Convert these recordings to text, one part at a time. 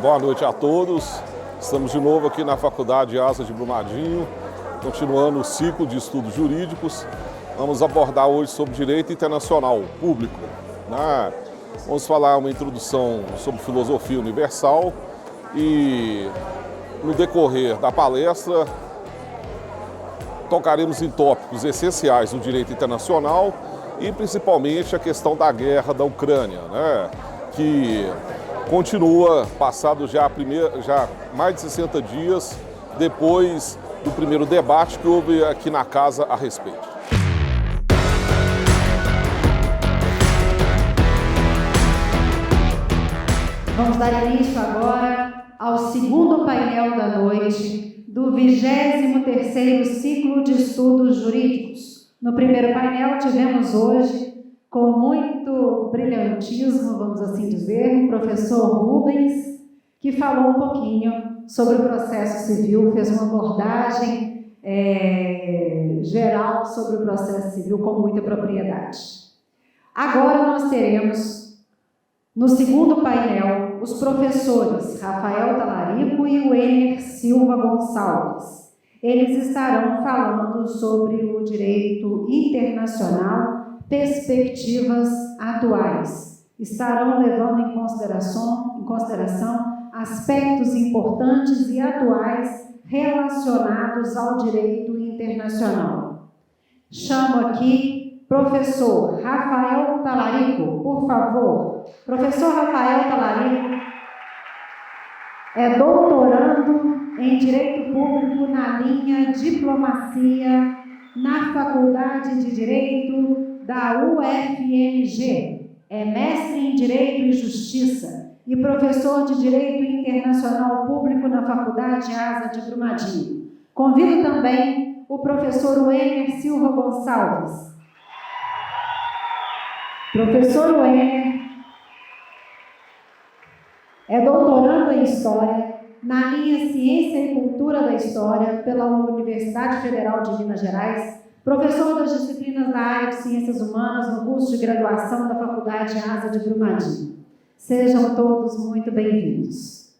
Boa noite a todos. Estamos de novo aqui na Faculdade ASA de Brumadinho, continuando o ciclo de estudos jurídicos. Vamos abordar hoje sobre direito internacional público, né? Vamos falar uma introdução sobre filosofia universal e, no decorrer da palestra, tocaremos em tópicos essenciais do direito internacional e principalmente a questão da guerra da Ucrânia, né? Que continua, passado já mais de 60 dias depois do primeiro debate que houve aqui na casa a respeito. Vamos dar início agora ao segundo painel da noite do 23º ciclo de estudos jurídicos. No primeiro painel tivemos hoje, com muito brilhantismo, vamos assim dizer, o professor Rubens, que falou um pouquinho sobre o processo civil, fez uma abordagem geral sobre o processo civil com muita propriedade. Agora nós teremos, no segundo painel, os professores Rafael Talarico e o Ener Silva Gonçalves. Eles estarão falando sobre o direito internacional, perspectivas atuais. Estarão levando em consideração aspectos importantes e atuais relacionados ao direito internacional. Chamo aqui professor Rafael Talarico, por favor. Professor Rafael Talarico é doutorando em Direito Público na linha Diplomacia na Faculdade de Direito da UFMG. É mestre em Direito e Justiça e professor de Direito Internacional Público na Faculdade ASA de Brumadinho. Convido também o professor Ener Silva Gonçalves. Professor Ener é doutorando em História na linha Ciência e Cultura da História pela Universidade Federal de Minas Gerais, professor das disciplinas da área de Ciências Humanas no curso de graduação da Faculdade ASA de Brumadinho. Sejam todos muito bem-vindos.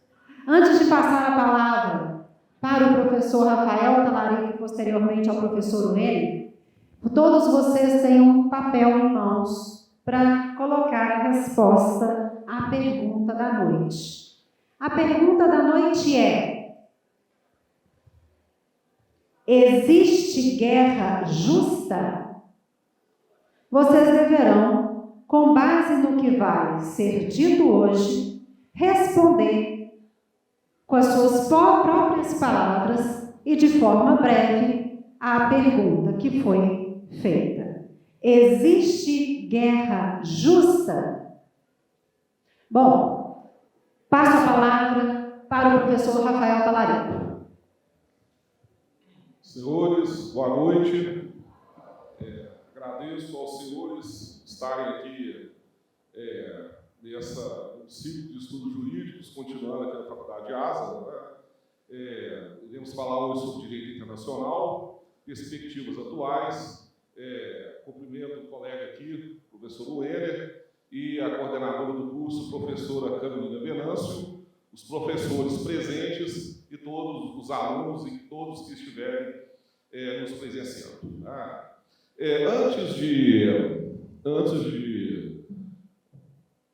Antes de passar a palavra para o professor Rafael Talarico e posteriormente ao professor Ener, todos vocês têm um papel em mãos para colocar a resposta à pergunta da noite. A pergunta da noite é: existe guerra justa? Vocês deverão, com base no que vai ser dito hoje, responder com as suas próprias palavras e de forma breve à pergunta que foi feita. Existe guerra justa? Bom, passo a palavra para o professor Rafael Talarico. Senhores, boa noite. Agradeço aos senhores estarem aqui nessa ciclo de estudos jurídicos, continuando aqui na Faculdade ASA. Iremos falar hoje sobre direito internacional, perspectivas atuais. Cumprimento o colega aqui, o professor Ener, e a coordenadora do curso, professora Carolina Venâncio, os professores presentes e todos os alunos e todos que estiverem nos presenciando. Antes de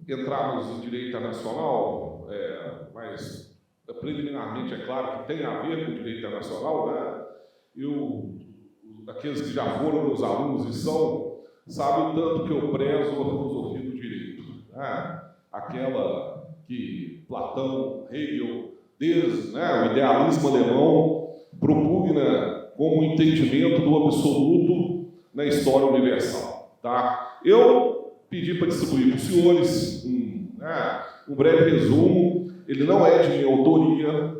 entrarmos em direito internacional, mas preliminarmente é claro que tem a ver com o direito internacional, né? Aqueles que já foram meus alunos e são, sabem o tanto que eu prezo a filosofia do direito, né? Aquela que Platão, Hegel, desde o idealismo alemão, propugna como entendimento do absoluto na história universal. Tá? Eu pedi para distribuir para os senhores um breve resumo. Ele não é de minha autoria,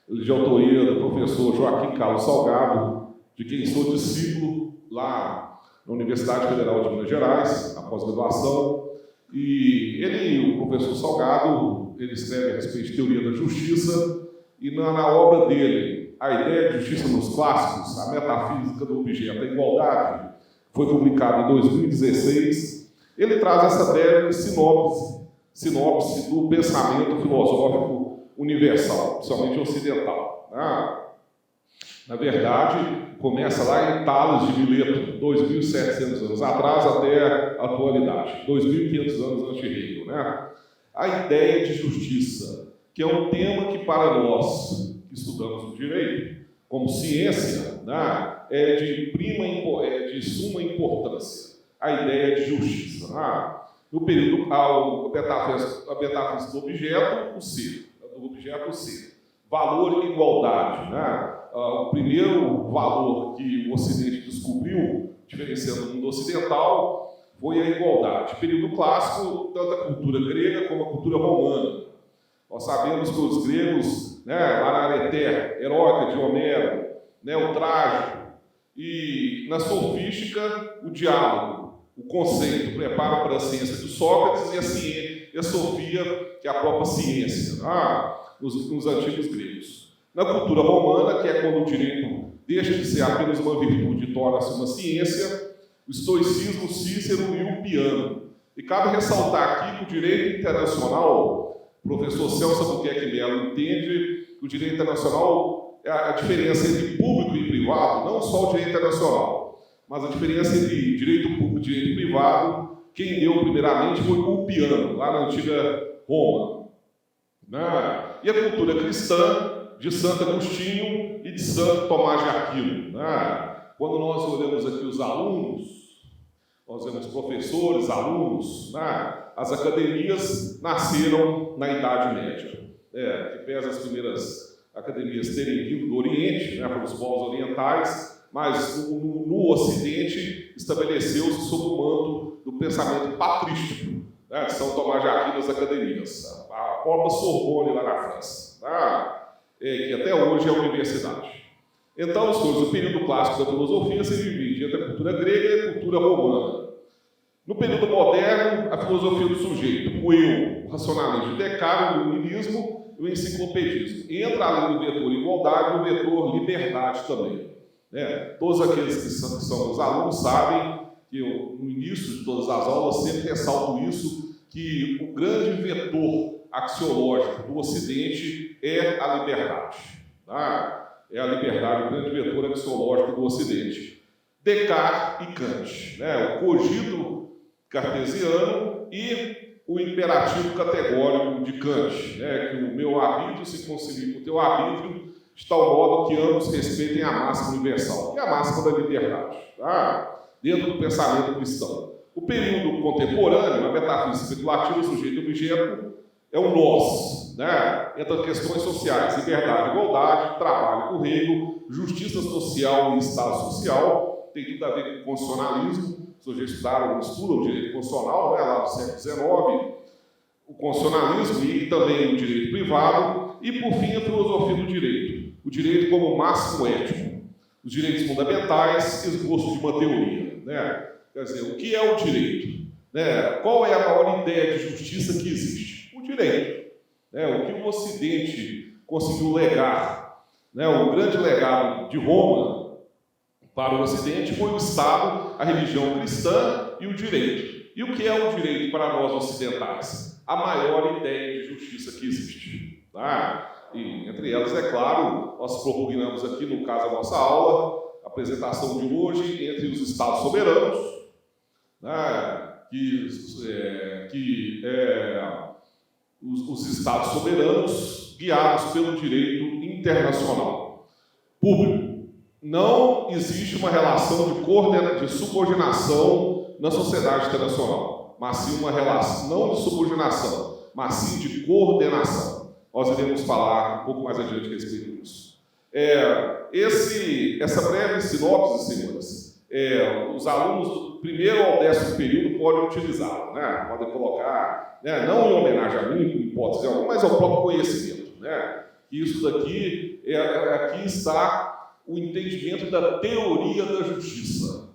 ele é de autoria do professor Joaquim Carlos Salgado, de quem sou discípulo lá na Universidade Federal de Minas Gerais, na pós-graduação. E o professor Salgado, ele escreve a respeito de teoria da justiça, e na obra dele, A Ideia de Justiça nos Clássicos, a Metafísica do Objeto da Igualdade, foi publicado em 2016, ele traz essa breve sinopse do pensamento filosófico universal, principalmente ocidental. Na verdade, começa lá em Tales de Mileto, 2.700 anos atrás até a atualidade, 2.500 anos antes de Hegel. A ideia de justiça, que é um tema que para nós que estudamos o direito, como ciência, é de suma importância. A ideia de justiça. No período, a metafísica do objeto, o ser. Valor e igualdade. O primeiro valor que o Ocidente descobriu, diferenciando o mundo ocidental, foi a igualdade. Período clássico, tanto a cultura grega como a cultura romana. Nós sabemos que os gregos, lá na Areté, heróica de Homero, o trágico, e na sofística, o diálogo, o conceito, o preparo para a ciência de Sócrates e a sofia, que é a própria ciência, nos antigos gregos. Na cultura romana, que é quando o direito deixa de ser apenas uma virtude e torna-se uma ciência, o estoicismo, Cícero e o piano. E cabe ressaltar aqui que o direito internacional, o professor Celso Albuquerque Mello entende que o direito internacional é a diferença entre público e privado, não só o direito internacional, mas a diferença entre direito público e direito privado, quem deu primeiramente foi o piano, lá na antiga Roma. E a cultura cristã, de Santo Agostinho e de Santo Tomás de Aquino. Quando nós olhamos aqui os alunos, nós vemos professores, alunos, as academias nasceram na Idade Média. Que pese as primeiras academias terem vindo do Oriente, pelos povos orientais, mas no Ocidente estabeleceu-se sob o manto do pensamento patrístico, de São Tomás de Aquino nas academias. A própria Sorbonne lá na França, que até hoje é a universidade. Então, o período clássico da filosofia se divide entre a cultura grega e a cultura romana. No período moderno, a filosofia do sujeito, o eu, o racionalismo, o Descartes, o iluminismo e o enciclopedismo. Entra além do vetor igualdade, o vetor liberdade também. Todos aqueles que são os alunos sabem que eu, no início de todas as aulas, sempre ressalto isso, que o grande vetor axiológico do Ocidente é a liberdade. É a liberdade, o grande vetor axiológico do Ocidente. Descartes e Kant, o cogito cartesiano e o imperativo categórico de Kant, que o meu arbítrio se concilia com o teu arbítrio, de tal modo que ambos respeitem a máxima universal, que é a máxima da liberdade, dentro do pensamento cristão. O período contemporâneo, a metafísica especulativa, o sujeito e objeto, é um nós, entre questões sociais, liberdade, igualdade, trabalho com Hegel, justiça social e estado social, tem tudo a ver com o constitucionalismo. Vocês já estudaram o direito constitucional, lá no século XIX, o constitucionalismo e também o direito privado, e por fim a filosofia do direito, o direito como máximo ético, os direitos fundamentais, esboço de uma teoria. Quer dizer, o que é o direito? Qual é a maior ideia de justiça que existe? O direito. O que o Ocidente conseguiu legar, o grande legado de Roma para o Ocidente foi o Estado, a religião cristã e o direito. E o que é o direito para nós ocidentais? A maior ideia de justiça que existe. E entre elas, é claro, nós propugnamos aqui, no caso da nossa aula, a apresentação de hoje entre os Estados soberanos, os Estados soberanos guiados pelo direito internacional público. Não existe uma relação de subordinação na sociedade internacional, mas sim uma relação, não de subordinação, mas sim de coordenação. Nós iremos falar um pouco mais adiante a respeito disso. Essa breve sinopse, senhores, os alunos do primeiro ao 10º período podem utilizar, podem colocar, não em homenagem a mim, em hipótese alguma, mas ao próprio conhecimento. Que isso daqui, aqui está o entendimento da teoria da justiça.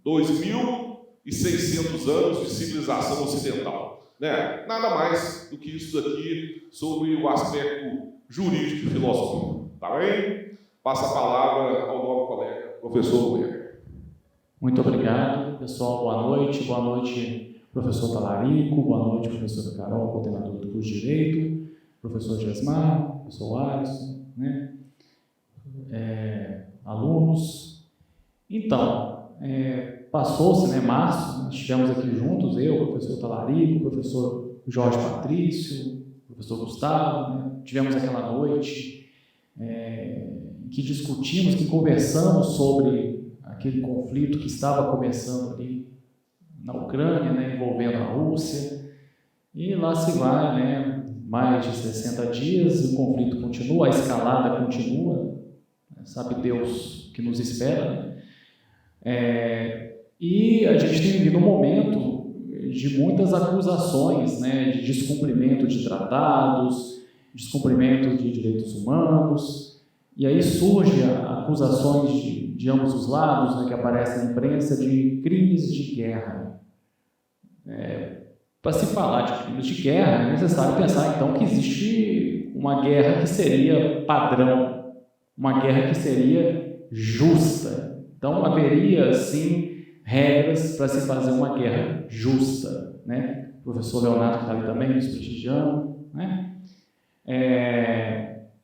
2.600 anos de civilização ocidental. Nada mais do que isso daqui sobre o aspecto jurídico e filosófico. Tá bem? Passa a palavra ao novo colega, professor Luer. Muito obrigado, pessoal. Boa noite. Boa noite, professor Talarico. Boa noite, professora Carol, coordenadora do curso de Direito. professor Gesmar, professor Alisson, né? Alunos. Então, passou-se, né, março, nós estivemos aqui juntos, eu, o professor Talarico, o professor Jorge Patrício, o professor Gustavo, né? Tivemos aquela noite que discutimos, que conversamos sobre aquele conflito que estava começando ali na Ucrânia, né, envolvendo a Rússia, e lá se vai, né, mais de 60 dias, o conflito continua, a escalada continua, sabe Deus o que nos espera, né? E a gente tem vivido um momento de muitas acusações, né, de descumprimento de tratados, descumprimento de direitos humanos, e aí surgem acusações de ambos os lados, né, que aparecem na imprensa, de crimes de guerra. Para se falar de crimes de guerra, é necessário pensar, então, que existe uma guerra que seria padrão, uma guerra que seria justa. Então, haveria, sim, regras para se fazer uma guerra justa, né? O professor Leonardo está ali também, nos prestigiando, né?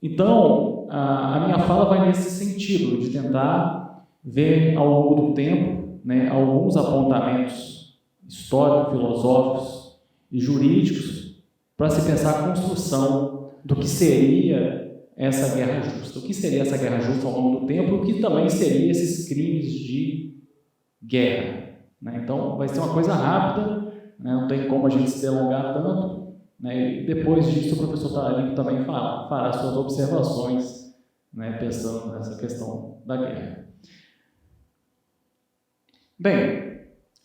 Então, a minha fala vai nesse sentido, de tentar ver ao longo do tempo, né, alguns apontamentos históricos, filosóficos e jurídicos para se pensar a construção do que seria essa guerra justa. O que seria essa guerra justa ao longo do tempo e o que também seria esses crimes de guerra, né? Então, vai ser uma coisa rápida, né? Não tem como a gente se delongar tanto, né? E depois disso, o professor Talarico também fará suas observações, né, pensando nessa questão da guerra. Bem,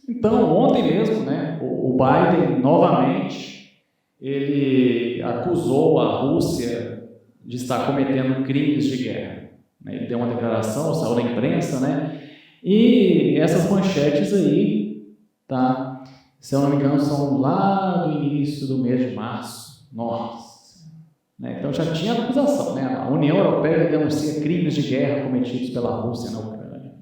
então, ontem mesmo, né, o Biden, novamente, ele acusou a Rússia de estar cometendo crimes de guerra, né? Ele deu uma declaração, saiu na imprensa, né? E essas manchetes aí, tá? Se eu não me engano, são lá do início do mês de março. Nossa! Né? Então já tinha acusação, né? A União Europeia denuncia crimes de guerra cometidos pela Rússia na Ucrânia.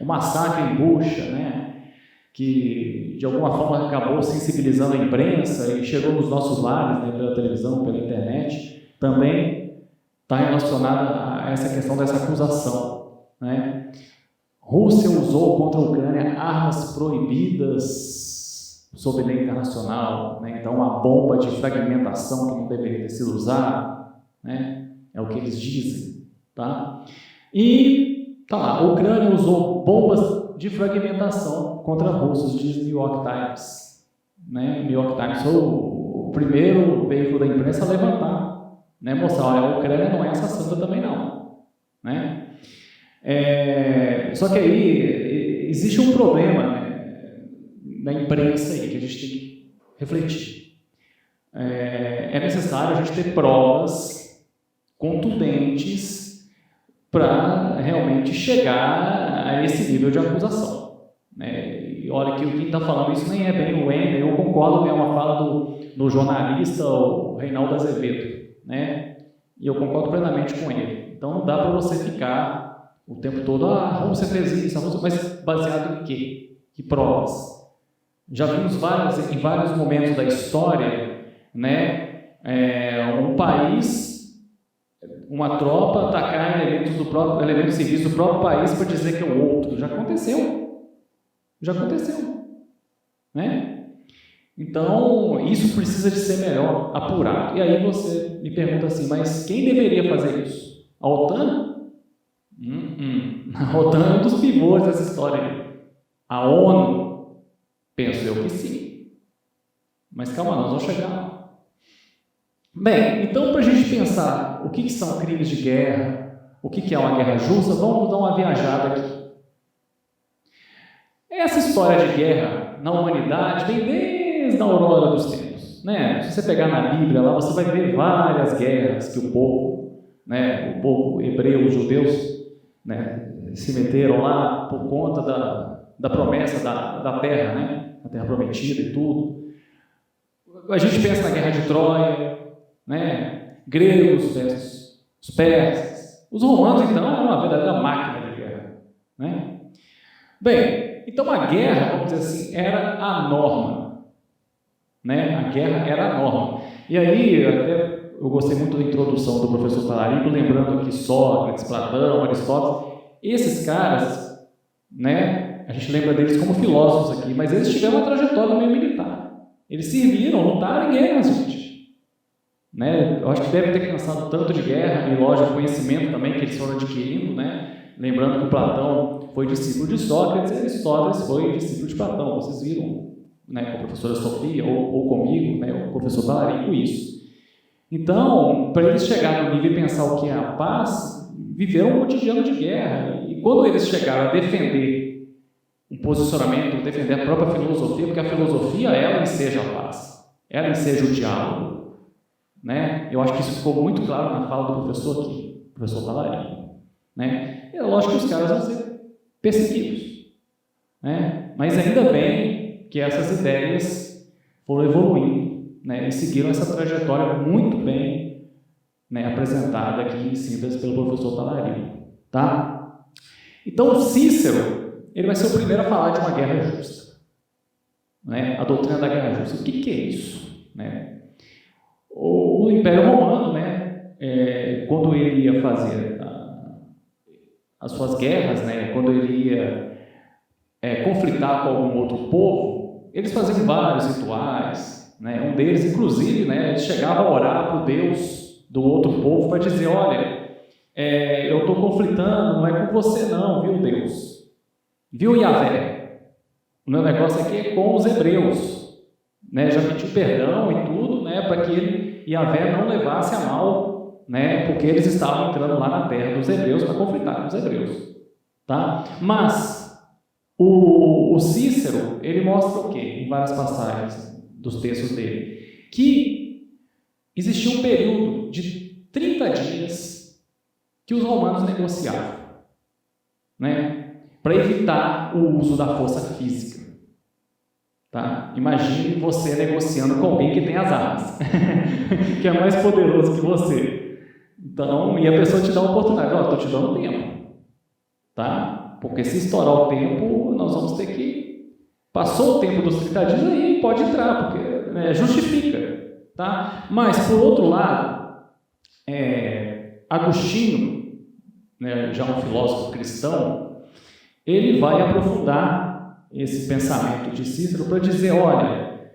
O massacre em Bucha, né? Que de alguma forma acabou sensibilizando a imprensa e chegou nos nossos lares, né, pela televisão, pela internet, também está relacionada a essa questão dessa acusação, né? Rússia usou contra a Ucrânia armas proibidas sob lei internacional, né? Então uma bomba de fragmentação que não deveria ter sido usada, né? É o que eles dizem, tá? E tá lá, a Ucrânia usou bombas de fragmentação contra russos, diz New York Times, né? New York Times foi o primeiro veículo da imprensa a levantar, né? Mostrar, olha, a Ucrânia não é essa santa também não, né? Só que aí existe um problema, né, na imprensa aí que a gente tem que refletir. É necessário a gente ter provas contundentes para realmente chegar a esse nível de acusação, né? E olha que quem está falando isso nem é bem o Wender, eu concordo, é uma fala do jornalista o Reinaldo Azevedo, né? E eu concordo plenamente com ele. Então não dá para você ficar o tempo todo, a Rússia fez isso, mas baseado em quê? Que provas? Já vimos em vários momentos da história, né, um país, uma tropa atacar elementos civis do próprio país para dizer que é o outro. Já aconteceu, né? Então, isso precisa de ser melhor apurado. E aí você me pergunta assim, mas quem deveria fazer isso? A OTAN? A OTAN é um dos pivôs dessa história aí. A ONU? Penso eu que sim. Mas calma, nós vamos chegar lá. Bem, então para a gente pensar o que são crimes de guerra, o que é uma guerra justa, vamos dar uma viajada aqui. Essa história de guerra na humanidade vem desde a aurora dos tempos, né? Se você pegar na Bíblia lá, você vai ver várias guerras que o povo hebreu, os judeus, né, se meteram lá por conta da promessa da terra, né, a terra prometida e tudo. A gente pensa na guerra de Troia, né, gregos versus os persas. Os romanos, então, eram uma verdadeira máquina de guerra, né? Bem, então a guerra, vamos dizer assim, era a norma, né? A guerra era a norma. E aí, até eu gostei muito da introdução do professor Talarico, lembrando aqui Sócrates, Platão, Aristóteles. Esses caras, né, a gente lembra deles como filósofos aqui, mas eles tiveram uma trajetória meio militar. Eles serviram, lutaram em guerras, gente. Né? Eu acho que deve ter cansado tanto de guerra, e lógico, conhecimento também que eles foram adquirindo, né? Lembrando que o Platão foi discípulo de Sócrates e Aristóteles foi discípulo de Platão. Vocês viram, né, com a professora Sofia ou comigo, né, o professor Talarico, isso. Então, para eles chegarem no nível e pensar o que é a paz, viveram um cotidiano de guerra. E quando eles chegaram a defender um posicionamento, defender a própria filosofia, porque a filosofia, ela enseja a paz, ela enseja o diálogo, né? Eu acho que isso ficou muito claro na fala do professor aqui, professor Talarico, né? É lógico que os caras vão ser perseguidos, né? Mas ainda bem que essas ideias foram evoluindo, né? E seguiram essa trajetória muito bem, né, apresentada aqui, ensinadas pelo professor Talarico, tá? Então, Cícero, ele vai ser o primeiro a falar de uma guerra justa, né? A doutrina da guerra justa. O que é isso, né? O Império Romano, né, quando ele ia fazer as suas guerras, né, quando ele ia conflitar com algum outro povo, eles faziam vários rituais, né? Um deles, inclusive, né, eles chegavam a orar para o Deus do outro povo para dizer: olha, eu estou conflitando, não é com você não, viu, Deus? Viu, Yahvé? O meu negócio aqui é com os hebreus, né? Já pediu perdão e tudo, né, para que Yahvé não levasse a mal, né, porque eles estavam entrando lá na terra dos hebreus para conflitar com os hebreus, tá? Mas o Cícero, ele mostra o quê? Em várias passagens dos textos dele, que existia um período de 30 dias que os romanos negociavam, né, para evitar o uso da força física. Tá? Imagine você negociando com alguém que tem as armas, que é mais poderoso que você. Então, e a pessoa te dá uma oportunidade: ó, estou te dando tempo, tá? Porque se estourar o tempo, nós vamos ter que... Passou o tempo dos 30 dias, aí pode entrar, porque, né, justifica, tá? Mas, por outro lado, Agostinho, né, já um filósofo cristão, ele vai aprofundar esse pensamento de Cícero para dizer: olha,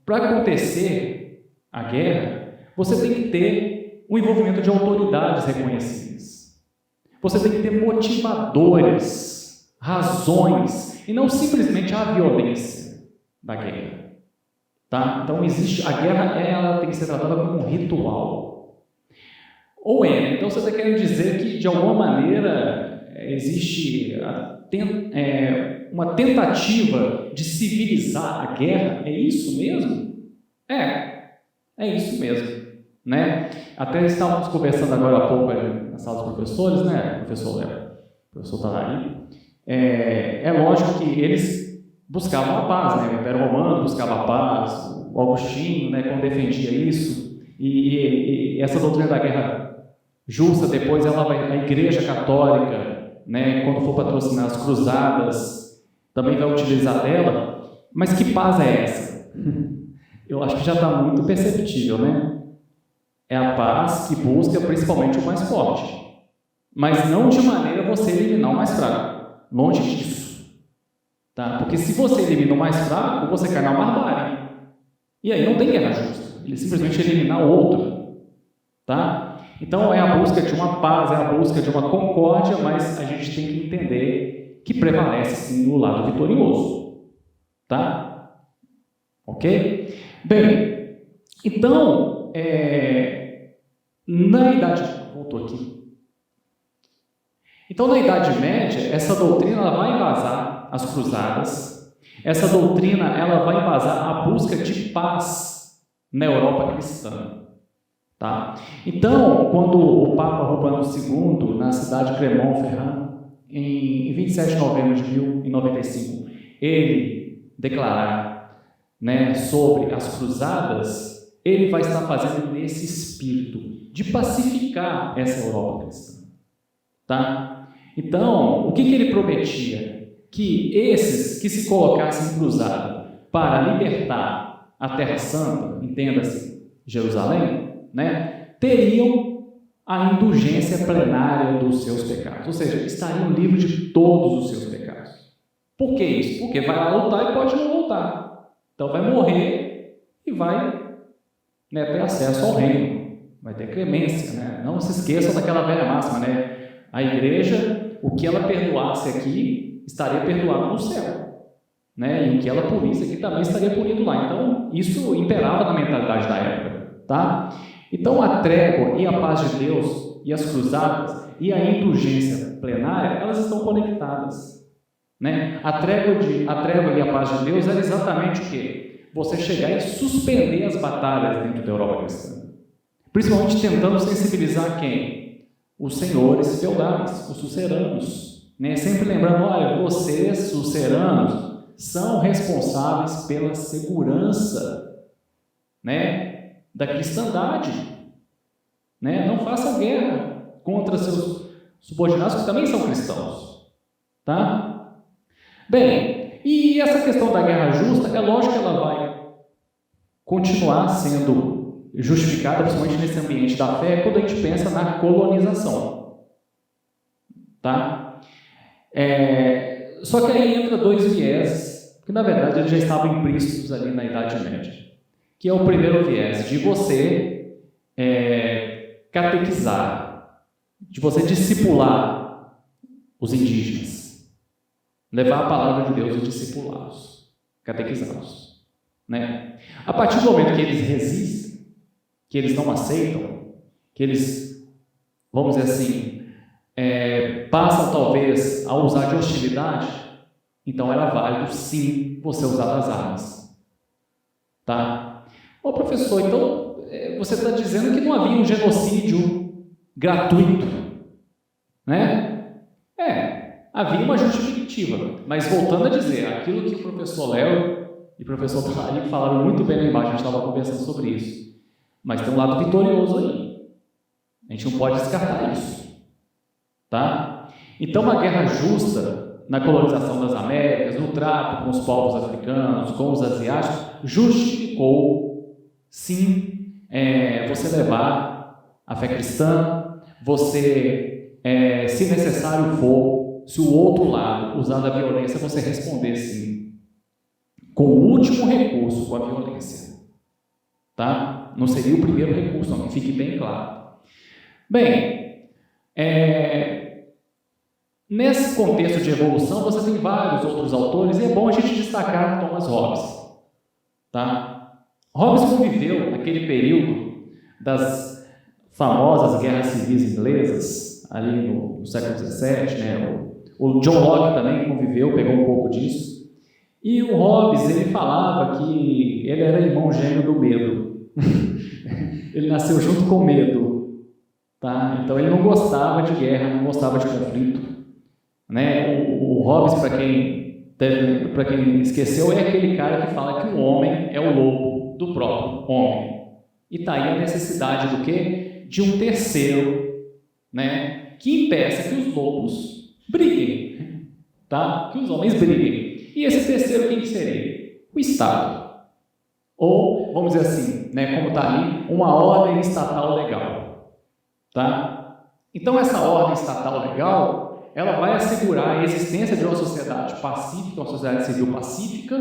para acontecer a guerra, você tem que ter o envolvimento de autoridades reconhecidas. Você tem que ter motivadores, razões, e não simplesmente a violência da guerra. Tá? Então, a guerra ela tem que ser tratada como um ritual. Ou então você está querendo dizer que, de alguma maneira, existe uma tentativa de civilizar a guerra? É isso mesmo? É isso mesmo, né? Até estávamos conversando agora há pouco na sala dos professores, né, professor Talarico. É lógico que eles buscavam a paz, né? O Império Romano buscava a paz, o Agostinho, né, quando defendia isso, e essa doutrina da guerra justa, depois a Igreja Católica, né, quando for patrocinar as cruzadas, também vai utilizar dela. Mas que paz é essa? Eu acho que já está muito perceptível, né? É a paz que busca principalmente o mais forte, mas não de maneira você eliminar o mais fraco, longe disso, tá? Porque se você elimina o mais fraco, você cai na barbárie, e aí não tem guerra justa, ele simplesmente eliminar o outro, tá? Então é a busca de uma paz, é a busca de uma concórdia, mas a gente tem que entender que prevalece sim o lado vitorioso, tá? Ok? Bem, então, na Idade... Voltou aqui. Então, na Idade Média, essa doutrina ela vai embasar as cruzadas, essa doutrina ela vai embasar a busca de paz na Europa cristã. Tá? Então, quando o Papa Urbano II, na cidade de Clermont-Ferrand, em 27 de novembro de 1095, ele declarar, né, sobre as cruzadas, ele vai estar fazendo nesse espírito de pacificar essa Europa cristã. Tá? Então, o que ele prometia? Que esses que se colocassem em cruzada para libertar a Terra Santa, entenda-se, Jerusalém, né, teriam a indulgência plenária dos seus pecados, ou seja, estariam livres de todos os seus pecados. Por que isso? Porque vai lá lutar e pode não voltar. Então vai morrer e vai, né, ter acesso ao reino, vai ter clemência, né? Não se esqueçam daquela velha máxima, né? A igreja, o que ela perdoasse aqui, estaria perdoado no céu, né? E o que ela punisse aqui também estaria punido lá. Então isso imperava na mentalidade da época, tá? Então a trégua e a paz de Deus e as cruzadas e a indulgência plenária, elas estão conectadas, né? A trégua e a paz de Deus era exatamente o quê? Você chegar e suspender as batalhas dentro da Europa cristã, principalmente tentando sensibilizar quem? Os senhores feudais, os suceranos, né? Sempre lembrando, olha, vocês, suceranos, são responsáveis pela segurança, né, da cristandade, né? Não faça guerra contra seus subordinados que também são cristãos, tá? Bem, e essa questão da guerra justa, é lógico que ela vai continuar sendo justificada, principalmente nesse ambiente da fé, quando a gente pensa na colonização, tá? Só que aí entra dois vieses, que na verdade eles já estavam implícitos ali na Idade Média, que é o primeiro viés de você catequizar, de você discipular os indígenas, levar a palavra de Deus e discipulá-los, catequizá-los, né? A partir do momento que eles resistem, que eles não aceitam, que eles, vamos dizer assim, passam talvez a usar de hostilidade, então era válido sim você usar das armas, tá? Ô professor, então você está dizendo que não havia um genocídio gratuito, né? Havia uma justificativa, mas voltando a dizer, aquilo que o professor Léo e o professor Thalio falaram muito bem lá embaixo, a gente estava conversando sobre isso, mas tem um lado vitorioso aí, a gente não pode descartar isso, tá? Então a guerra justa na colonização das Américas, no trato com os povos africanos, com os asiáticos, justificou, sim, você levar a fé cristã, você, se necessário for, se o outro lado usar da violência, você responder sim, com o último recurso, com a violência, tá? Não seria o primeiro recurso, não, que fique bem claro. Bem, nesse contexto de evolução, você tem vários outros autores, e é bom a gente destacar Thomas Hobbes, tá? Hobbes conviveu naquele período das famosas guerras civis inglesas, ali no século XVII, né? O John Locke também conviveu, pegou um pouco disso, e o Hobbes, ele falava que ele era irmão gêmeo do medo, ele nasceu junto com o medo, tá? Então ele não gostava de guerra, não gostava de conflito, né? O Hobbes, para quem esqueceu, é aquele cara que fala que o homem é o lobo do próprio homem. E está aí a necessidade do quê? De um terceiro, né? Que impeça que os lobos briguem, tá? Que os homens briguem. E esse terceiro quem seria? O Estado. Ou, vamos dizer assim, né, como está ali, uma ordem estatal legal, tá? Então essa ordem estatal legal, ela vai assegurar a existência de uma sociedade pacífica, uma sociedade civil pacífica,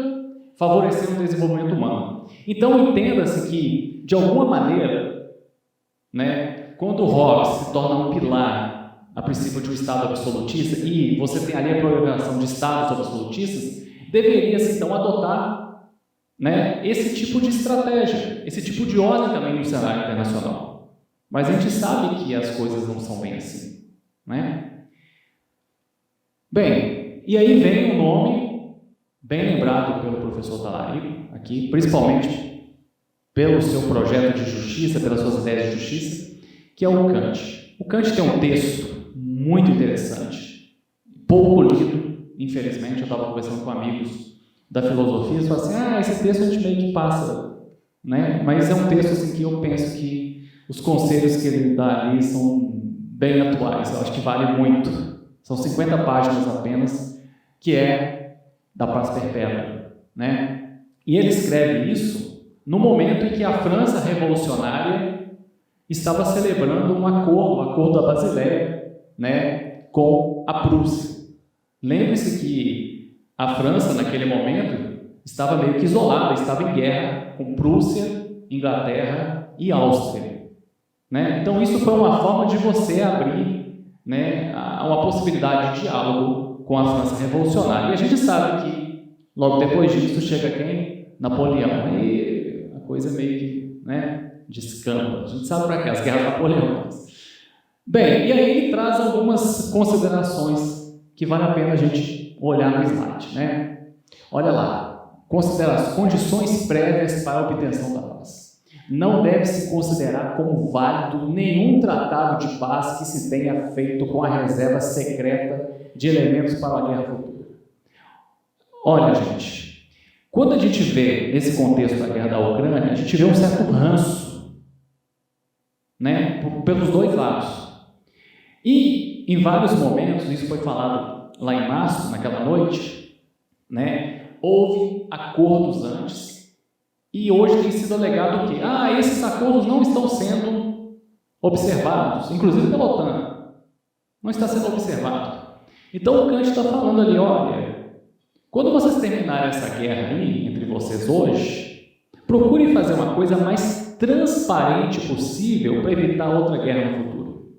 favorecendo o desenvolvimento humano. Então entenda-se que, de alguma maneira, né, quando Hobbes se torna um pilar a princípio de um Estado absolutista, e você tem ali a proliferação de Estados absolutistas, deveria-se então adotar, né, esse tipo de estratégia, esse tipo de ordem também no cenário internacional. Mas a gente sabe que as coisas não são bem assim, né? Bem, e aí vem um nome bem lembrado pelo professor Talarico aqui, principalmente pelo seu projeto de justiça, pelas suas ideias de justiça, que é o Kant. O Kant tem um texto muito interessante, pouco lido, infelizmente. Eu estava conversando com amigos da filosofia e falaram assim, esse texto a gente meio que passa, né? Mas é um texto assim, que eu penso que os conselhos que ele dá ali são bem atuais, eu acho que vale muito. São 50 páginas apenas, que é da paz perpétua, né? E ele escreve isso no momento em que a França revolucionária estava celebrando um acordo, o Acordo da Basileia, né, com a Prússia. Lembre-se que a França, naquele momento, estava meio que isolada, estava em guerra com Prússia, Inglaterra e Áustria. Né? Então, isso foi uma forma de você abrir, né, uma possibilidade de diálogo com a França revolucionária. E a gente sabe que, logo depois disso, chega quem? Napoleão. Aí a coisa meio que, né, descamba. A gente sabe para quê? As guerras napoleônicas. Bem, e aí ele traz algumas considerações que vale a pena a gente olhar no slide. Né? Olha lá. Considerações, condições prévias para a obtenção da paz. Não deve-se considerar como válido nenhum tratado de paz que se tenha feito com a reserva secreta de elementos para a guerra futura. Olha, gente, quando a gente vê nesse contexto da guerra da Ucrânia, a gente vê um certo ranço, né, pelos dois lados. E, em vários momentos, isso foi falado lá em março, naquela noite, né, houve acordos antes. E hoje tem sido alegado que esses acordos não estão sendo observados, inclusive pela OTAN. Não está sendo observado. Então o Kant está falando ali, olha, quando vocês terminarem essa guerra aí, entre vocês hoje, procurem fazer uma coisa mais transparente possível para evitar outra guerra no futuro.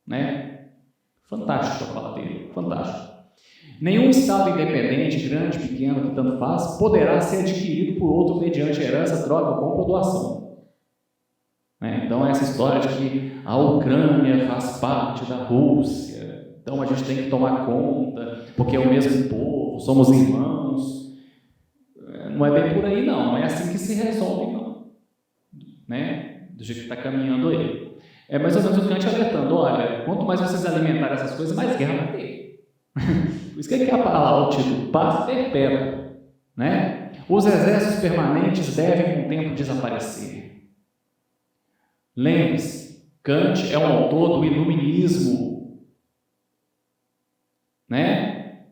Né? Fantástico a fala dele, fantástico. Nenhum Estado independente, grande, pequeno, que tanto faz, poderá ser adquirido por outro mediante herança, troca, compra ou doação. Né? Então, essa história de que a Ucrânia faz parte da Rússia, então a gente tem que tomar conta, porque é o mesmo povo, somos irmãos. Não é bem por aí, não é assim que se resolve, não. Né? Do jeito que está caminhando aí. É mais ou menos o Kant alertando, olha, quanto mais vocês alimentarem essas coisas, mais guerra vai ter. Por isso que ele quer falar o título, paz perpétua. Né? Os exércitos permanentes devem com o tempo desaparecer. Lembre-se, Kant é um autor do iluminismo. Né?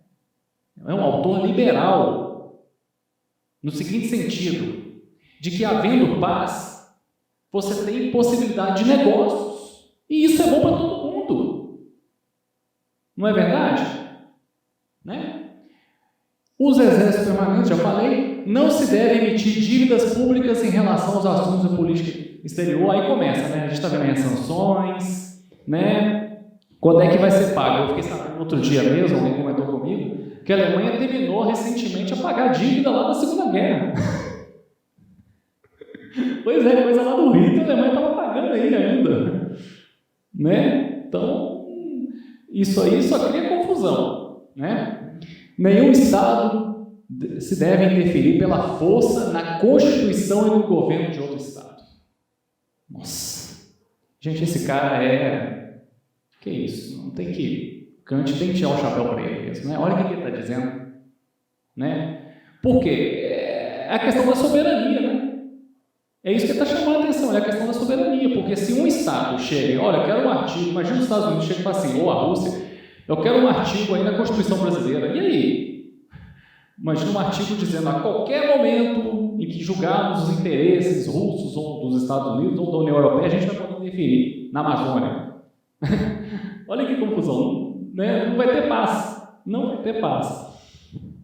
É um autor liberal, no seguinte sentido, de que havendo paz, você tem possibilidade de negócios. E isso é bom para todo mundo. Não é verdade? Né? Os exércitos permanentes, já falei, não se deve emitir dívidas públicas em relação aos assuntos da política exterior. Aí começa, né? A gente está vendo aí as sanções, né? Quando é que vai ser pago? Eu fiquei sabendo outro dia mesmo, alguém comentou comigo, que a Alemanha terminou recentemente a pagar a dívida lá da Segunda Guerra. Pois é, coisa lá do Rio, a Alemanha estava pagando aí ainda. Né? Então, isso aí só cria confusão. Né? Nenhum Estado se deve interferir pela força na Constituição e no governo de outro Estado. Nossa! Gente, esse cara é... Que isso? Não tem que... Kant tem que tirar o chapéu para ele mesmo. Né? Olha o que ele está dizendo. Né? Por quê? É a questão da soberania. Né? É isso que ele está chamando a atenção, é a questão da soberania. Porque se um Estado chega, olha, eu quero um artigo, imagina os Estados Unidos chega e fala assim, ou a Rússia, eu quero um artigo aí na Constituição Brasileira. E aí? Imagina um artigo dizendo, a qualquer momento em que julgarmos os interesses russos ou dos Estados Unidos ou da União Europeia, a gente vai poder interferir na Amazônia. Olha que confusão. Né? Não vai ter paz. Não vai ter paz.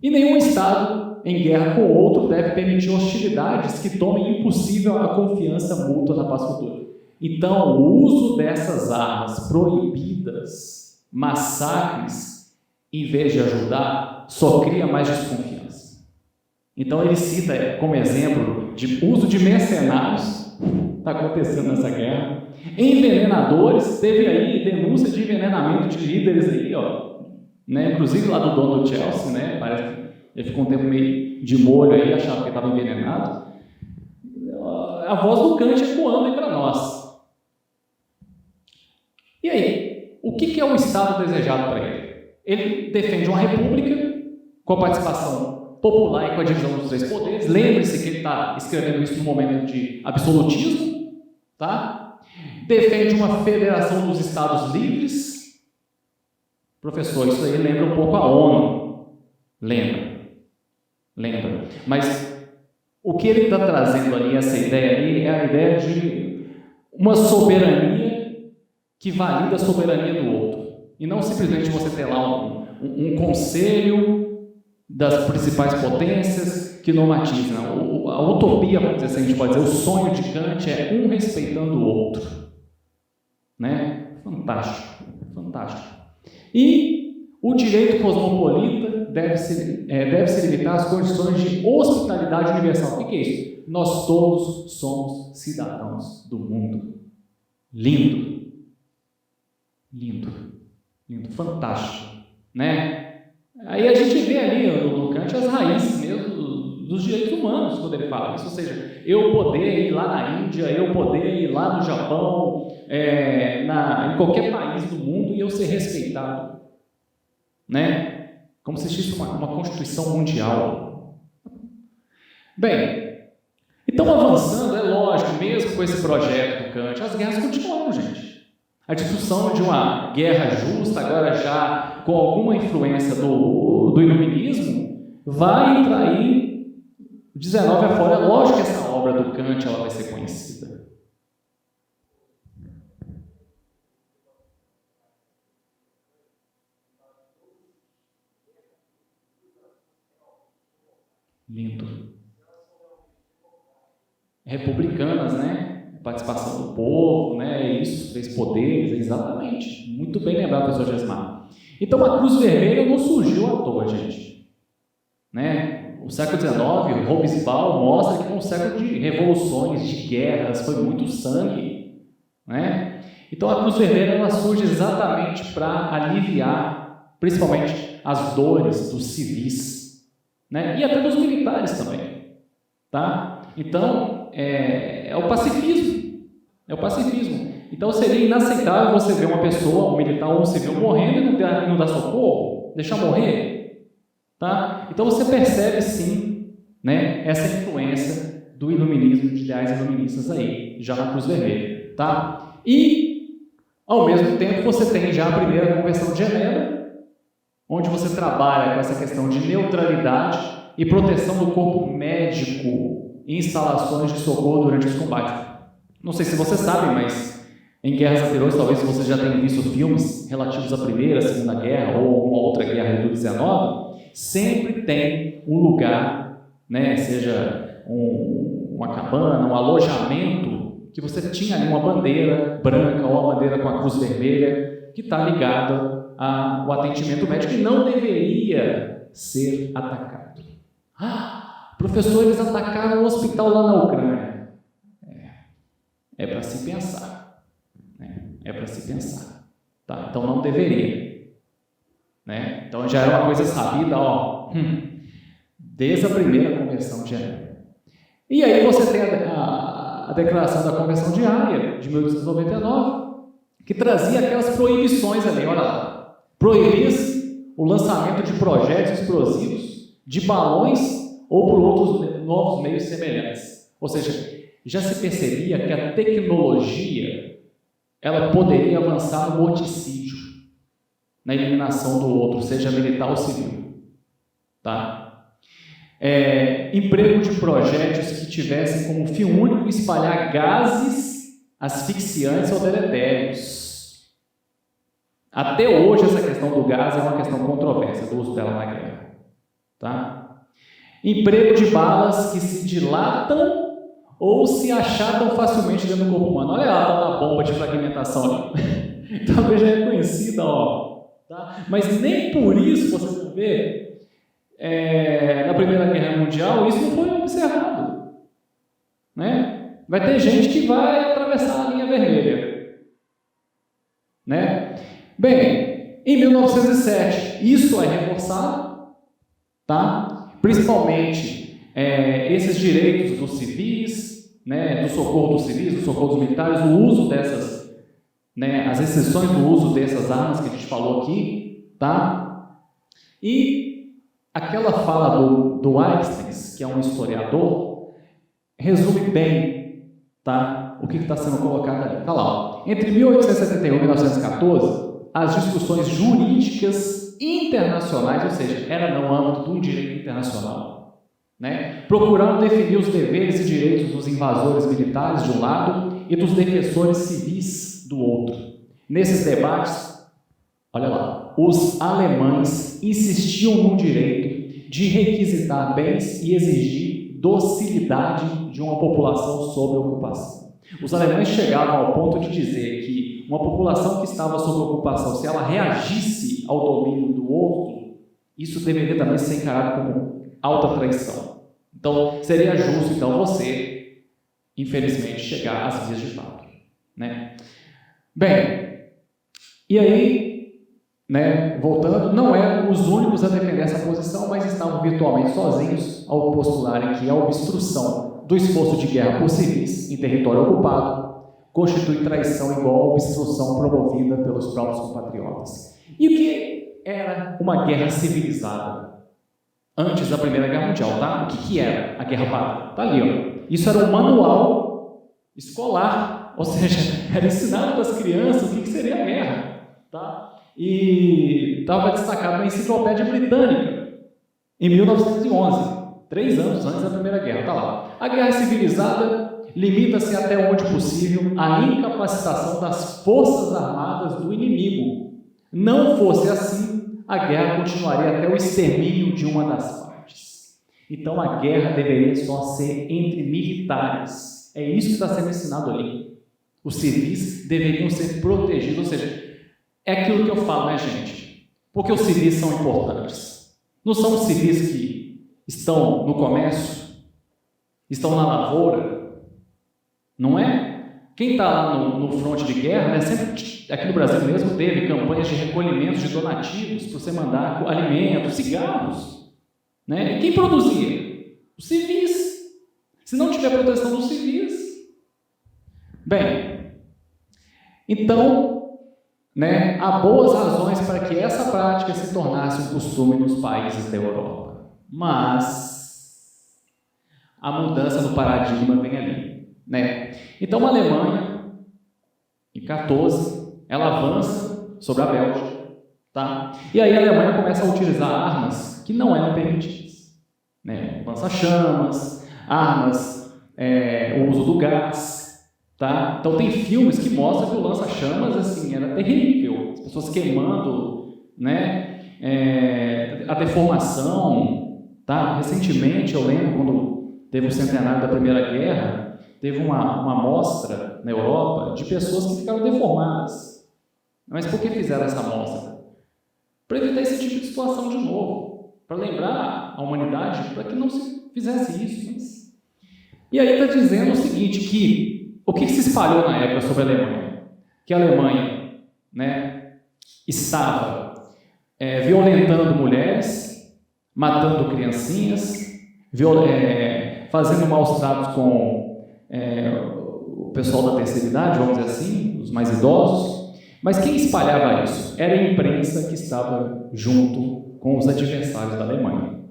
E nenhum Estado em guerra com outro deve permitir hostilidades que tornem impossível a confiança mútua na paz futura. Então, o uso dessas armas proibidas, massacres, em vez de ajudar, só cria mais desconfiança. Então ele cita como exemplo de uso de mercenários, está acontecendo nessa guerra, envenenadores, teve aí denúncia de envenenamento de líderes aí, ó, né? Inclusive lá do dono do Chelsea, né? Parece que ele ficou um tempo meio de molho aí, achava que estava envenenado. A voz do Kant ecoando aí para nós. E aí? O que é o Estado desejado para ele? Ele defende uma república com a participação popular e com a divisão dos três poderes. Lembre-se que ele está escrevendo isso no momento de absolutismo. Tá? Defende uma federação dos Estados livres. Professor, isso aí lembra um pouco a ONU. Lembra. Mas o que ele está trazendo ali, essa ideia ali, é a ideia de uma soberania que valida a soberania do outro. E não simplesmente você ter lá um conselho das principais potências que normatiza. Não. A utopia, vamos dizer assim, a gente pode dizer, o sonho de Kant é um respeitando o outro. Né? Fantástico, fantástico. E o direito cosmopolita deve se limitar às condições de hospitalidade universal. O que é isso? Nós todos somos cidadãos do mundo. Lindo. Lindo. Lindo. Fantástico. Né? Aí a gente vê ali no Kant as raízes mesmo dos direitos humanos, quando ele fala isso. Ou seja, eu poder ir lá na Índia, eu poder ir lá no Japão, em qualquer país do mundo e eu ser respeitado. Né? Como se existisse uma Constituição Mundial. Bem, então avançando, é lógico, mesmo com esse projeto do Kant, as guerras continuam, gente. A discussão de uma guerra justa, agora já com alguma influência do iluminismo, vai entrar aí 19 afora. É lógico que essa obra do Kant ela vai ser conhecida. Lindo. Republicanas, né? Participação do povo, né? Isso, os 3 poderes, exatamente. Muito bem lembrado, professor Gesmar. Então, a Cruz Vermelha não surgiu à toa, gente. Né? O século XIX, Hobsbawm mostra que foi um século de revoluções, de guerras, foi muito sangue. Né? Então, a Cruz Vermelha ela surge exatamente para aliviar, principalmente, as dores dos civis, né? E até dos militares também. Tá? Então, é o pacifismo. É o pacifismo. Então, seria inaceitável você ver uma pessoa, um militar ou um civil morrendo e não dar socorro, deixar morrer. Tá? Então, você percebe, sim, né, essa influência do iluminismo, de ideais iluministas aí, já na Cruz Vermelha. Tá? E, ao mesmo tempo, você tem já a primeira Convenção de Genebra, onde você trabalha com essa questão de neutralidade e proteção do corpo médico em instalações de socorro durante os combates. Não sei se vocês sabem, mas em guerras anteriores, talvez vocês já tenham visto filmes relativos à Primeira, Segunda Guerra ou alguma outra guerra do 19, sempre tem um lugar, né, seja uma cabana, um alojamento, que você tinha ali uma bandeira branca ou uma bandeira com a cruz vermelha, que está ligada ao atendimento médico e não deveria ser atacado. Professor, eles atacaram um hospital lá na Ucrânia. É para se pensar. Né? É para se pensar. Tá? Então não deveria. Né? Então já era uma coisa sabida, desde a primeira Convenção de Genebra. E aí você tem a Declaração da Convenção de Haia, de 1899, que trazia aquelas proibições ali, olha lá. Proibia-se o lançamento de projéteis explosivos, de balões ou por outros novos meios semelhantes. Ou seja, já se percebia que a tecnologia ela poderia avançar no morticídio, na eliminação do outro, seja militar ou civil. Tá? Emprego de projéteis que tivessem como fim único espalhar gases asfixiantes ou deletérios. Até hoje essa questão do gás é uma questão controversa do uso dela na guerra. Tá? Emprego de balas que se dilatam ou se achatam facilmente dentro do corpo humano. Olha lá, tá uma bomba de fragmentação ali. Talvez já é conhecida, tá? Mas nem por isso você vê na Primeira Guerra Mundial isso não foi observado. Né? Vai ter gente que vai atravessar a linha vermelha. Né? Bem, em 1907, isso é reforçado, tá? Principalmente esses direitos dos civis, né, do socorro dos civis, do socorro dos militares, o uso dessas, né, as exceções do uso dessas armas que a gente falou aqui, tá? E aquela fala do Einstein, que é um historiador, resume bem, tá, o que está sendo colocado ali. Tá lá. Entre 1871 e 1914, as discussões jurídicas internacionais, ou seja, era no âmbito de um direito internacional, né? Procurando definir os deveres e direitos dos invasores militares de um lado e dos defensores civis do outro. Nesses debates, olha lá, os alemães insistiam no direito de requisitar bens e exigir docilidade de uma população sob ocupação. Os alemães chegavam ao ponto de dizer que uma população que estava sob ocupação, se ela reagisse ao domínio do outro, isso deveria também ser encarado como alta traição. Então, seria justo, então, você, infelizmente, chegar às vias de fato, né? Bem, e aí, né, voltando, não eram os únicos a defender essa posição, mas estavam virtualmente sozinhos ao postularem que a obstrução do esforço de guerra por civis em território ocupado constitui traição igual à obstrução promovida pelos próprios compatriotas. E o que era uma guerra civilizada? Antes da Primeira Guerra Mundial, tá? O que era a Guerra Pátria? Tá ali, ó. Isso era um manual escolar, ou seja, era ensinado para as crianças o que seria a guerra, tá? E estava destacado na Enciclopédia Britânica, em 1911, 3 anos antes da Primeira Guerra, tá lá. A guerra civilizada limita-se até onde possível à incapacitação das forças armadas do inimigo. Não fosse assim, a guerra continuaria até o extermínio de uma das partes. Então a guerra deveria só ser entre militares. É isso que está sendo ensinado ali. Os civis deveriam ser protegidos, ou seja, é aquilo que eu falo, né, gente? Porque os civis são importantes. Não são os civis que estão no comércio, estão na lavoura, não é? Quem está lá no fronte de guerra, né, sempre, aqui no Brasil mesmo, teve campanhas de recolhimento de donativos para você mandar alimentos, cigarros, né? E quem produzia? Os civis. Se não tiver proteção dos civis. Bem, então, né, há boas razões para que essa prática se tornasse um costume nos países da Europa. Mas a mudança no paradigma vem ali, né? Então a Alemanha, em 14, ela avança sobre a Bélgica, tá? E aí a Alemanha começa a utilizar armas que não eram permitidas, né? Lança-chamas, armas, o uso do gás, tá? Então tem filmes que mostram que o lança-chamas assim era terrível, as pessoas queimando, né? A deformação, tá? Recentemente eu lembro quando teve o centenário da Primeira Guerra, teve uma amostra na Europa de pessoas que ficaram deformadas. Mas por que fizeram essa amostra? Para evitar esse tipo de situação de novo, para lembrar a humanidade para que não se fizesse isso. Mas... E aí está dizendo o seguinte, que o que se espalhou na época sobre a Alemanha? Que a Alemanha, né, estava violentando mulheres, matando criancinhas, fazendo maus tratos com o pessoal da terceira idade, vamos dizer assim, os mais idosos. Mas quem espalhava isso? Era a imprensa que estava junto com os adversários da Alemanha.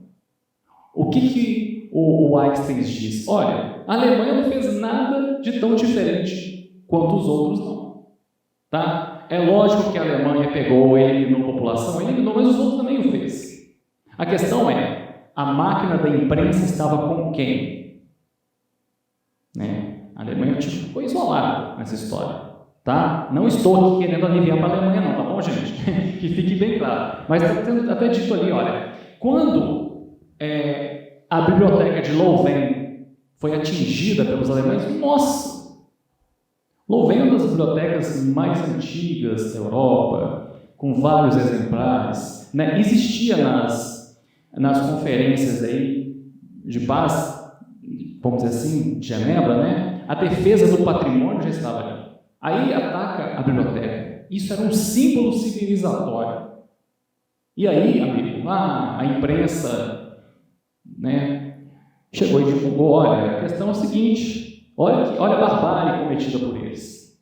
O que o Eichstein diz? Olha, a Alemanha não fez nada de tão diferente quanto os outros não. Tá? É lógico que a Alemanha pegou, eliminou a população, eliminou, mas os outros também o fez. A questão é, a máquina da imprensa estava com quem? Né? A Alemanha foi isolada nessa história, tá? Não estou aqui querendo aliviar para a Alemanha não, tá bom, gente? Que fique bem claro. Mas está até dito ali, olha, quando a biblioteca de Louvain foi atingida pelos alemães, nossa! Louvain é uma das bibliotecas mais antigas da Europa, com vários exemplares, né? Existia nas conferências aí de paz, vamos dizer assim, de Genebra, né? A defesa do patrimônio já estava ali. Aí ataca a biblioteca. Isso era um símbolo civilizatório. E aí, amigo, a imprensa, né, chegou e divulgou, olha, a questão é a seguinte, olha a barbárie cometida por eles.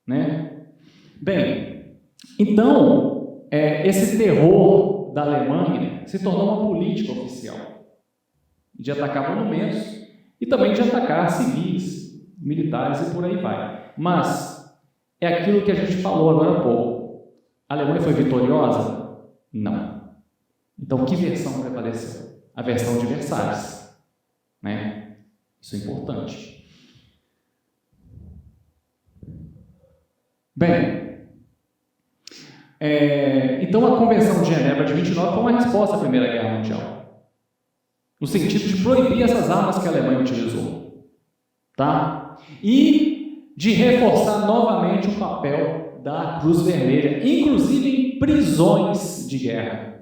Né? Bem, então, esse terror da Alemanha se tornou uma política oficial de atacar monumentos e também de atacar civis, militares e por aí vai. Mas é aquilo que a gente falou agora há pouco. A Alemanha foi vitoriosa? Não. Então, que versão prevaleceu? A versão de Versalhes. né? Isso é importante. Bem, então a Convenção de Genebra de 29 foi uma resposta à Primeira Guerra Mundial, no sentido de proibir essas armas que a Alemanha utilizou, tá? E de reforçar novamente o papel da Cruz Vermelha, inclusive em prisões de guerra.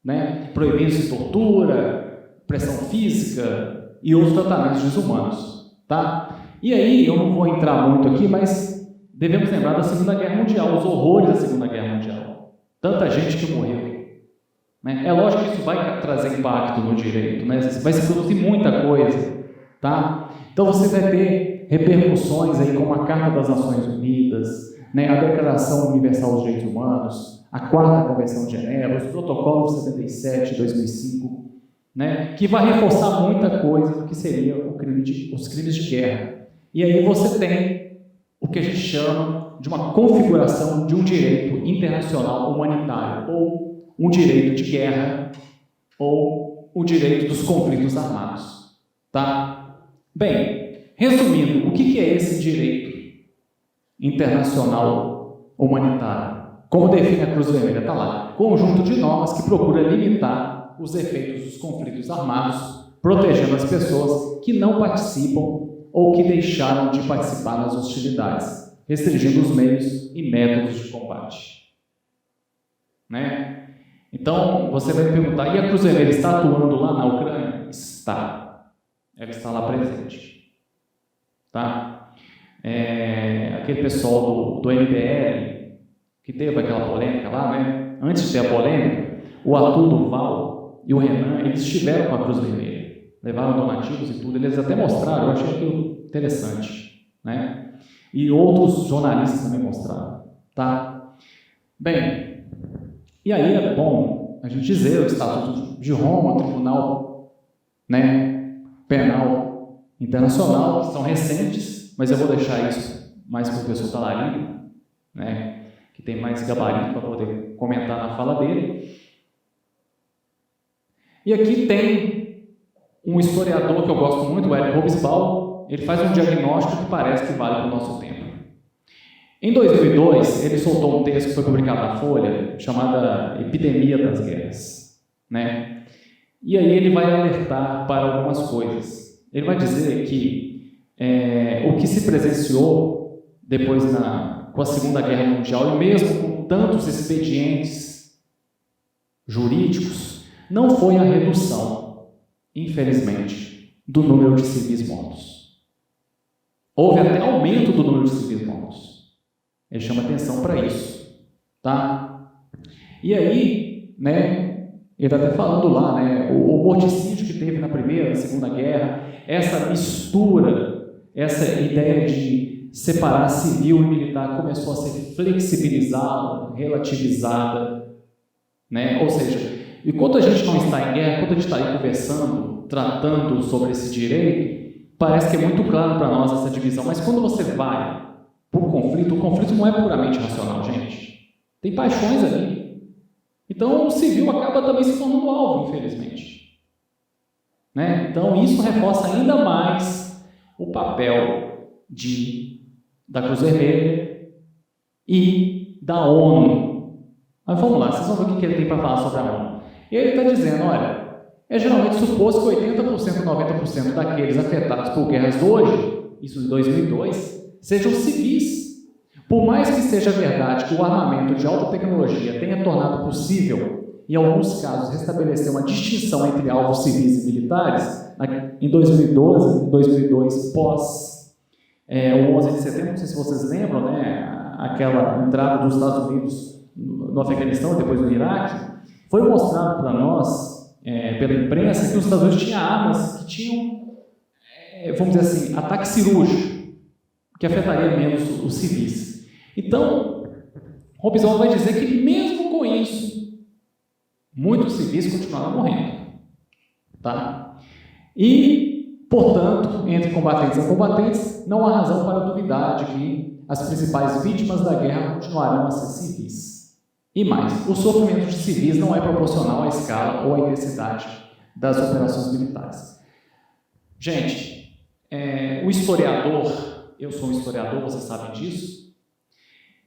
Né? Proibindo-se tortura, pressão física e outros tratamentos desumanos, tá? E aí, eu não vou entrar muito aqui, mas devemos lembrar da Segunda Guerra Mundial, os horrores da Segunda Guerra Mundial. Tanta gente que morreu. Né? É lógico que isso vai trazer impacto no direito, né? Vai se produzir muita coisa, tá? Então você vai ter repercussões aí como a Carta das Nações Unidas, né? A Declaração Universal dos Direitos Humanos, a Quarta Convenção de Genebra, os protocolos de 77 e 2005, né? Que vai reforçar muita coisa do que seria os crimes de guerra. E aí você tem o que a gente chama de uma configuração de um direito internacional humanitário, ou um direito de guerra, ou o direito dos conflitos armados. Tá? Bem, resumindo, o que é esse direito internacional humanitário? Como define a Cruz Vermelha? Está lá. Conjunto de normas que procura limitar os efeitos dos conflitos armados, protegendo as pessoas que não participam ou que deixaram de participar nas hostilidades, restringindo os meios e métodos de combate. Né? Então, você vai me perguntar, e a Cruz Vermelha está atuando lá na Ucrânia? Está. Ela está lá presente. Tá? Aquele pessoal do MBL, que teve aquela polêmica lá, né? Antes de ter a polêmica, o Arthur Duval e o Renan, eles estiveram com a Cruz Vermelha. Levaram donativos e tudo, eles até mostraram, eu achei aquilo interessante, né? E outros jornalistas também mostraram, tá? Bem, e aí é bom a gente dizer o Estatuto de Roma, o Tribunal, né, Penal Internacional, que são recentes, mas eu vou deixar isso mais para o professor Talarico, né, que tem mais gabarito para poder comentar na fala dele. E aqui tem um historiador que eu gosto muito, o Eric Hobsbawm, ele faz um diagnóstico que parece que vale para o nosso tempo. Em 2002, ele soltou um texto que foi publicado na Folha, chamada Epidemia das Guerras. Né? E aí ele vai alertar para algumas coisas. Ele vai dizer que o que se presenciou depois com a Segunda Guerra Mundial, e mesmo com tantos expedientes jurídicos, não foi a redução, infelizmente, do número de civis mortos. Houve até aumento do número de civis mortos. Ele chama atenção para isso. Tá? E aí, né, ele está até falando lá, né, o morticídio que teve na Primeira e Segunda Guerra, essa mistura, essa ideia de separar civil e militar começou a ser flexibilizada, relativizada. Né? Ou seja, enquanto a gente não está em guerra, quando a gente está aí conversando, tratando sobre esse direito, parece que é muito claro para nós essa divisão, mas quando você vai para o conflito não é puramente racional, gente. Tem paixões ali. Então o civil acaba também se tornando alvo, infelizmente. Né? Então isso reforça ainda mais o papel da Cruz Vermelha e da ONU. Mas vamos lá, vocês vão ver o que ele tem para falar sobre a ONU. E ele está dizendo, olha, é geralmente suposto que 80%, 90% daqueles afetados por guerras hoje, isso em 2002, sejam civis. Por mais que seja verdade que o armamento de alta tecnologia tenha tornado possível, em alguns casos, restabelecer uma distinção entre alvos civis e militares, em 2002, pós o 11 de setembro, não sei se vocês lembram, né, aquela entrada dos Estados Unidos no Afeganistão, depois no Iraque, foi mostrado para nós, pela imprensa, que os Estados Unidos tinham armas que tinham, vamos dizer assim, ataque cirúrgico, que afetaria menos os civis. Então, Hobsbawm vai dizer que mesmo com isso, muitos civis continuaram morrendo. Tá? E, portanto, entre combatentes e combatentes, não há razão para duvidar de que as principais vítimas da guerra continuarão a ser civis. E mais, o sofrimento de civis não é proporcional à escala ou à intensidade das operações militares. Gente, o historiador, eu sou um historiador, vocês sabem disso,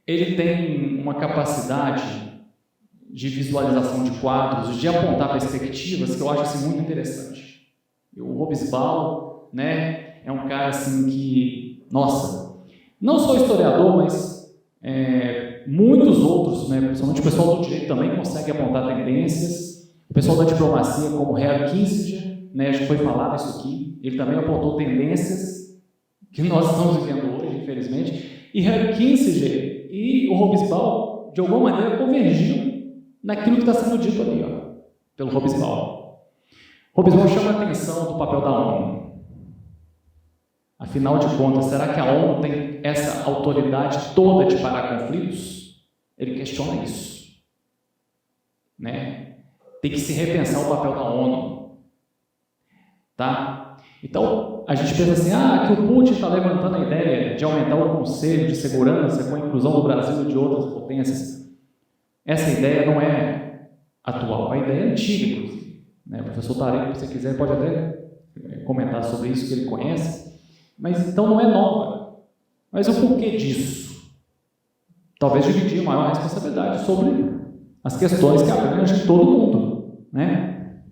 ele tem uma capacidade de visualização de quadros, de apontar perspectivas que eu acho assim, muito interessante. O Hobsbawm, né, é um cara assim que, nossa, não sou historiador, mas muitos outros, né, principalmente o pessoal do direito também consegue apontar tendências. O pessoal da diplomacia, como Henry Kissinger, né, já foi falado isso aqui, ele também apontou tendências que nós estamos vivendo hoje, infelizmente. E Henry Kissinger e o Hobsbawm, de alguma maneira, convergiam naquilo que está sendo dito ali, ó, pelo Hobsbawm. Hobsbawm chama a atenção do papel da ONU. Afinal de contas, será que a ONU tem essa autoridade toda de parar conflitos? Ele questiona isso. Né? Tem que se repensar o papel da ONU. Tá? Então, a gente pensa assim, que o Putin está levantando a ideia de aumentar o Conselho de Segurança com a inclusão do Brasil e de outras potências. Essa ideia não é atual, a ideia é antiga, inclusive. Né? O professor Tareco, se você quiser, pode até comentar sobre isso, que ele conhece. Mas então não é nova. Mas o porquê disso? Talvez dividir maior responsabilidade sobre as questões que abrangem todo mundo. Né?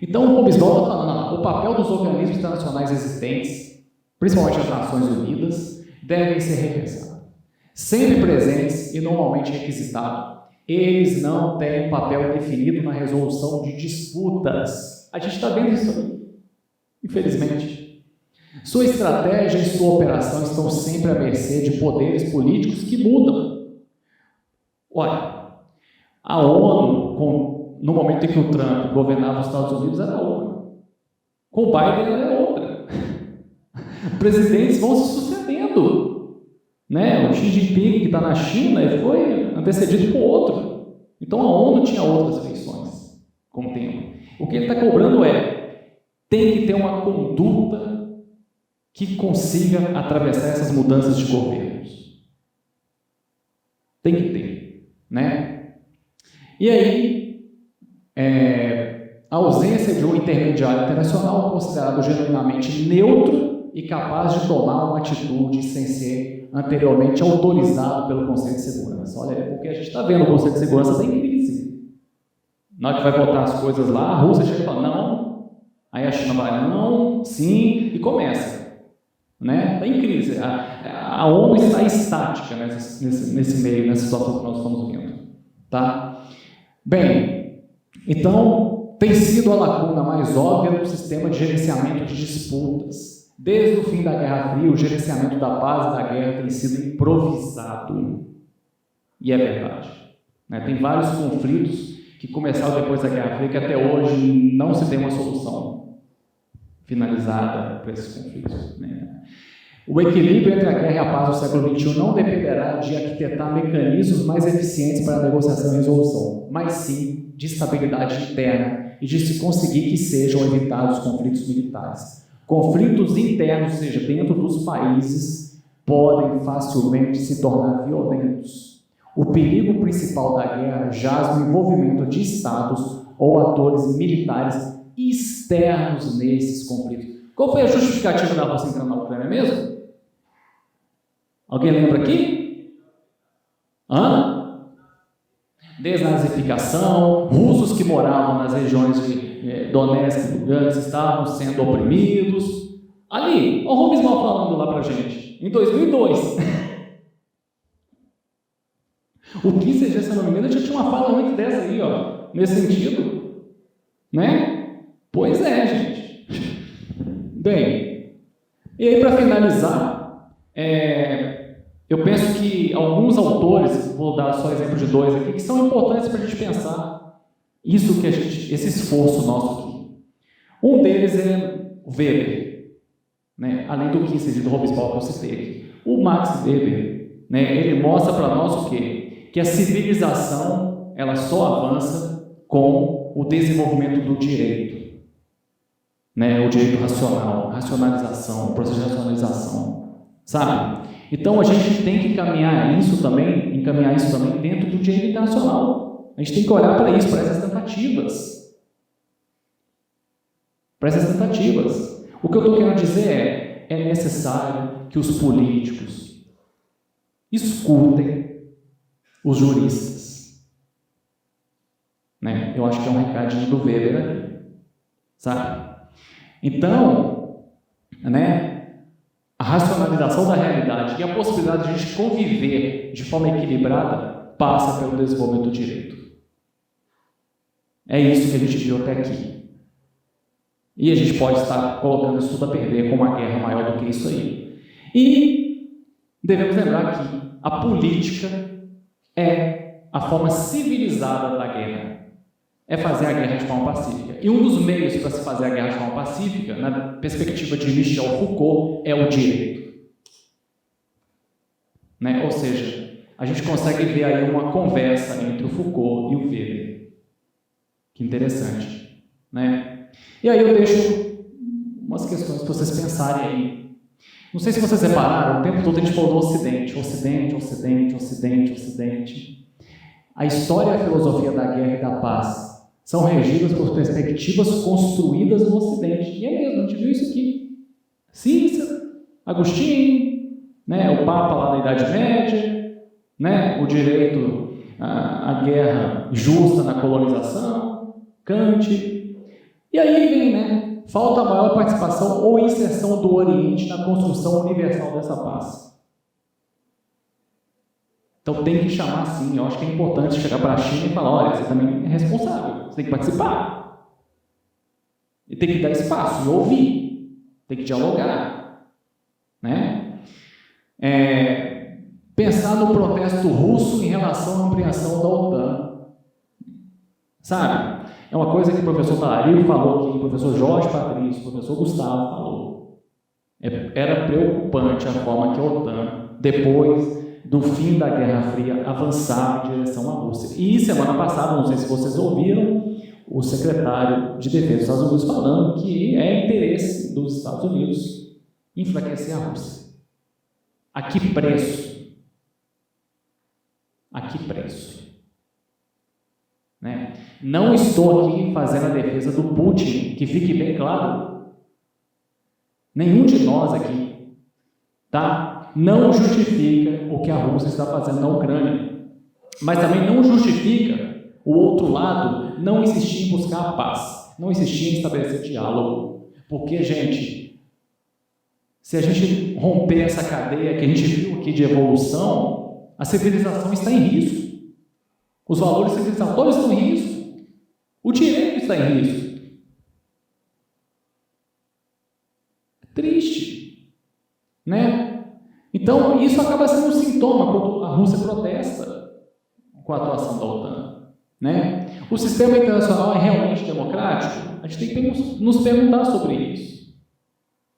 Então, o Hobsbawm está falando, o papel dos organismos internacionais existentes, principalmente as Nações Unidas, devem ser repensados. Sempre presentes e normalmente requisitados. Eles não têm papel definido na resolução de disputas. A gente está vendo isso aí, infelizmente. Sua estratégia e sua operação estão sempre à mercê de poderes políticos que mudam. Olha, a ONU, no momento em que o Trump governava os Estados Unidos, era uma. Com o Biden, ela é outra. Presidentes vão se sucedendo. Né? O Xi Jinping, que está na China, ele foi antecedido por outro. Então, a ONU tinha outras eleições com o tempo. O que ele está cobrando tem que ter uma conduta que consiga atravessar essas mudanças de governos. Tem que ter. Né? E aí, a ausência de um intermediário internacional considerado genuinamente neutro e capaz de tomar uma atitude sem ser anteriormente autorizado pelo Conselho de Segurança. Olha, porque a gente está vendo o Conselho de Segurança em crise. Na hora que vai votar as coisas lá, a Rússia chega e fala, não, aí a China vai, não, sim, e começa. Né? Está em crise. A ONU está estática nesse meio, nessa situação que nós estamos vendo. Tá? Bem, então, tem sido a lacuna mais óbvia do sistema de gerenciamento de disputas. Desde o fim da Guerra Fria, o gerenciamento da paz e da guerra tem sido improvisado. E é verdade. Né? Tem vários conflitos que começaram depois da Guerra Fria que até hoje não se tem uma solução finalizada para esses conflitos. Né? O equilíbrio entre a guerra e a paz do século XXI não dependerá de arquitetar mecanismos mais eficientes para a negociação e resolução, mas sim de estabilidade interna e de se conseguir que sejam evitados conflitos militares. Conflitos internos, ou seja, dentro dos países, podem facilmente se tornar violentos. O perigo principal da guerra jaz no envolvimento de estados ou atores militares externos nesses conflitos. Qual foi a justificativa da Rússia entrando na Ucrânia mesmo? Alguém lembra aqui? Desnazificação, russos que moravam nas regiões de Donetsk e Lugansk estavam sendo oprimidos. Ali, o Hobsbawm falando lá pra gente, em 2002. O Kissinger, se não me engano, já tinha uma fala antes dessa aí, ó, nesse sentido. Né? Pois é, gente. Bem, e aí para finalizar, eu penso que alguns autores, vou dar só exemplo de dois aqui, que são importantes para a gente pensar isso que esse esforço nosso aqui. Um deles é o Weber, né? Além do Kissinger e do Hobsbawm que eu citei aqui. O Max Weber, né? Ele mostra para nós o quê? Que a civilização ela só avança com o desenvolvimento do direito, né? O direito racional, racionalização, o processo de racionalização, sabe? Então a gente tem que encaminhar isso também dentro do direito internacional. A gente tem que olhar para isso, para essas tentativas. para essas tentativas. O que eu estou querendo dizer é necessário que os políticos escutem os juristas. Né? Eu acho que é um recadinho do Weber ali, sabe? Então, né, a racionalização da realidade e a possibilidade de a gente conviver de forma equilibrada passa pelo desenvolvimento do direito. É isso que a gente viu até aqui. E a gente pode estar colocando isso tudo a perder com uma guerra maior do que isso aí. E devemos lembrar que a política é a forma civilizada da guerra. É fazer a guerra de forma pacífica. E um dos meios para se fazer a guerra de forma pacífica, na perspectiva de Michel Foucault, é o direito. Né? Ou seja, a gente consegue ver aí uma conversa entre o Foucault e o Weber. Que interessante. Né? E aí eu deixo umas questões para vocês pensarem aí. Não sei se vocês repararam, o tempo todo a gente falou do Ocidente. Ocidente, Ocidente, Ocidente, Ocidente. A história e a filosofia da guerra e da paz são regidas por perspectivas construídas no Ocidente. E é mesmo, a gente viu isso aqui. Cícero, Agostinho, né, o Papa lá da Idade Média, né, o direito à guerra justa na colonização, Kant. E aí vem, né, falta maior participação ou inserção do Oriente na construção universal dessa paz. Então tem que chamar assim, eu acho que é importante chegar para a China e falar, olha, você também é responsável, você tem que participar. E tem que dar espaço e ouvir, tem que dialogar. Né? Pensar no protesto russo em relação à ampliação da OTAN. Sabe? É uma coisa que o professor Dario falou aqui, o professor Jorge Patrício, o professor Gustavo falou. Era preocupante a forma que a OTAN, depois do fim da Guerra Fria, avançava em direção à Rússia. E semana passada, não sei se vocês ouviram, o secretário de Defesa dos Estados Unidos falando que é interesse dos Estados Unidos enfraquecer a Rússia. A que preço? A que preço? Né? Não estou aqui fazendo a defesa do Putin, que fique bem claro. Nenhum de nós aqui, tá? Não justifica o que a Rússia está fazendo na Ucrânia, mas também não justifica o outro lado não insistir em buscar a paz, não insistir em estabelecer diálogo, porque, gente, se a gente romper essa cadeia que a gente viu aqui de evolução, a civilização está em risco, os valores civilizatórios estão em risco, o direito está em risco. É triste, né? Então, isso acaba sendo um sintoma quando a Rússia protesta com a atuação da OTAN. Né? O sistema internacional é realmente democrático? A gente tem que nos perguntar sobre isso.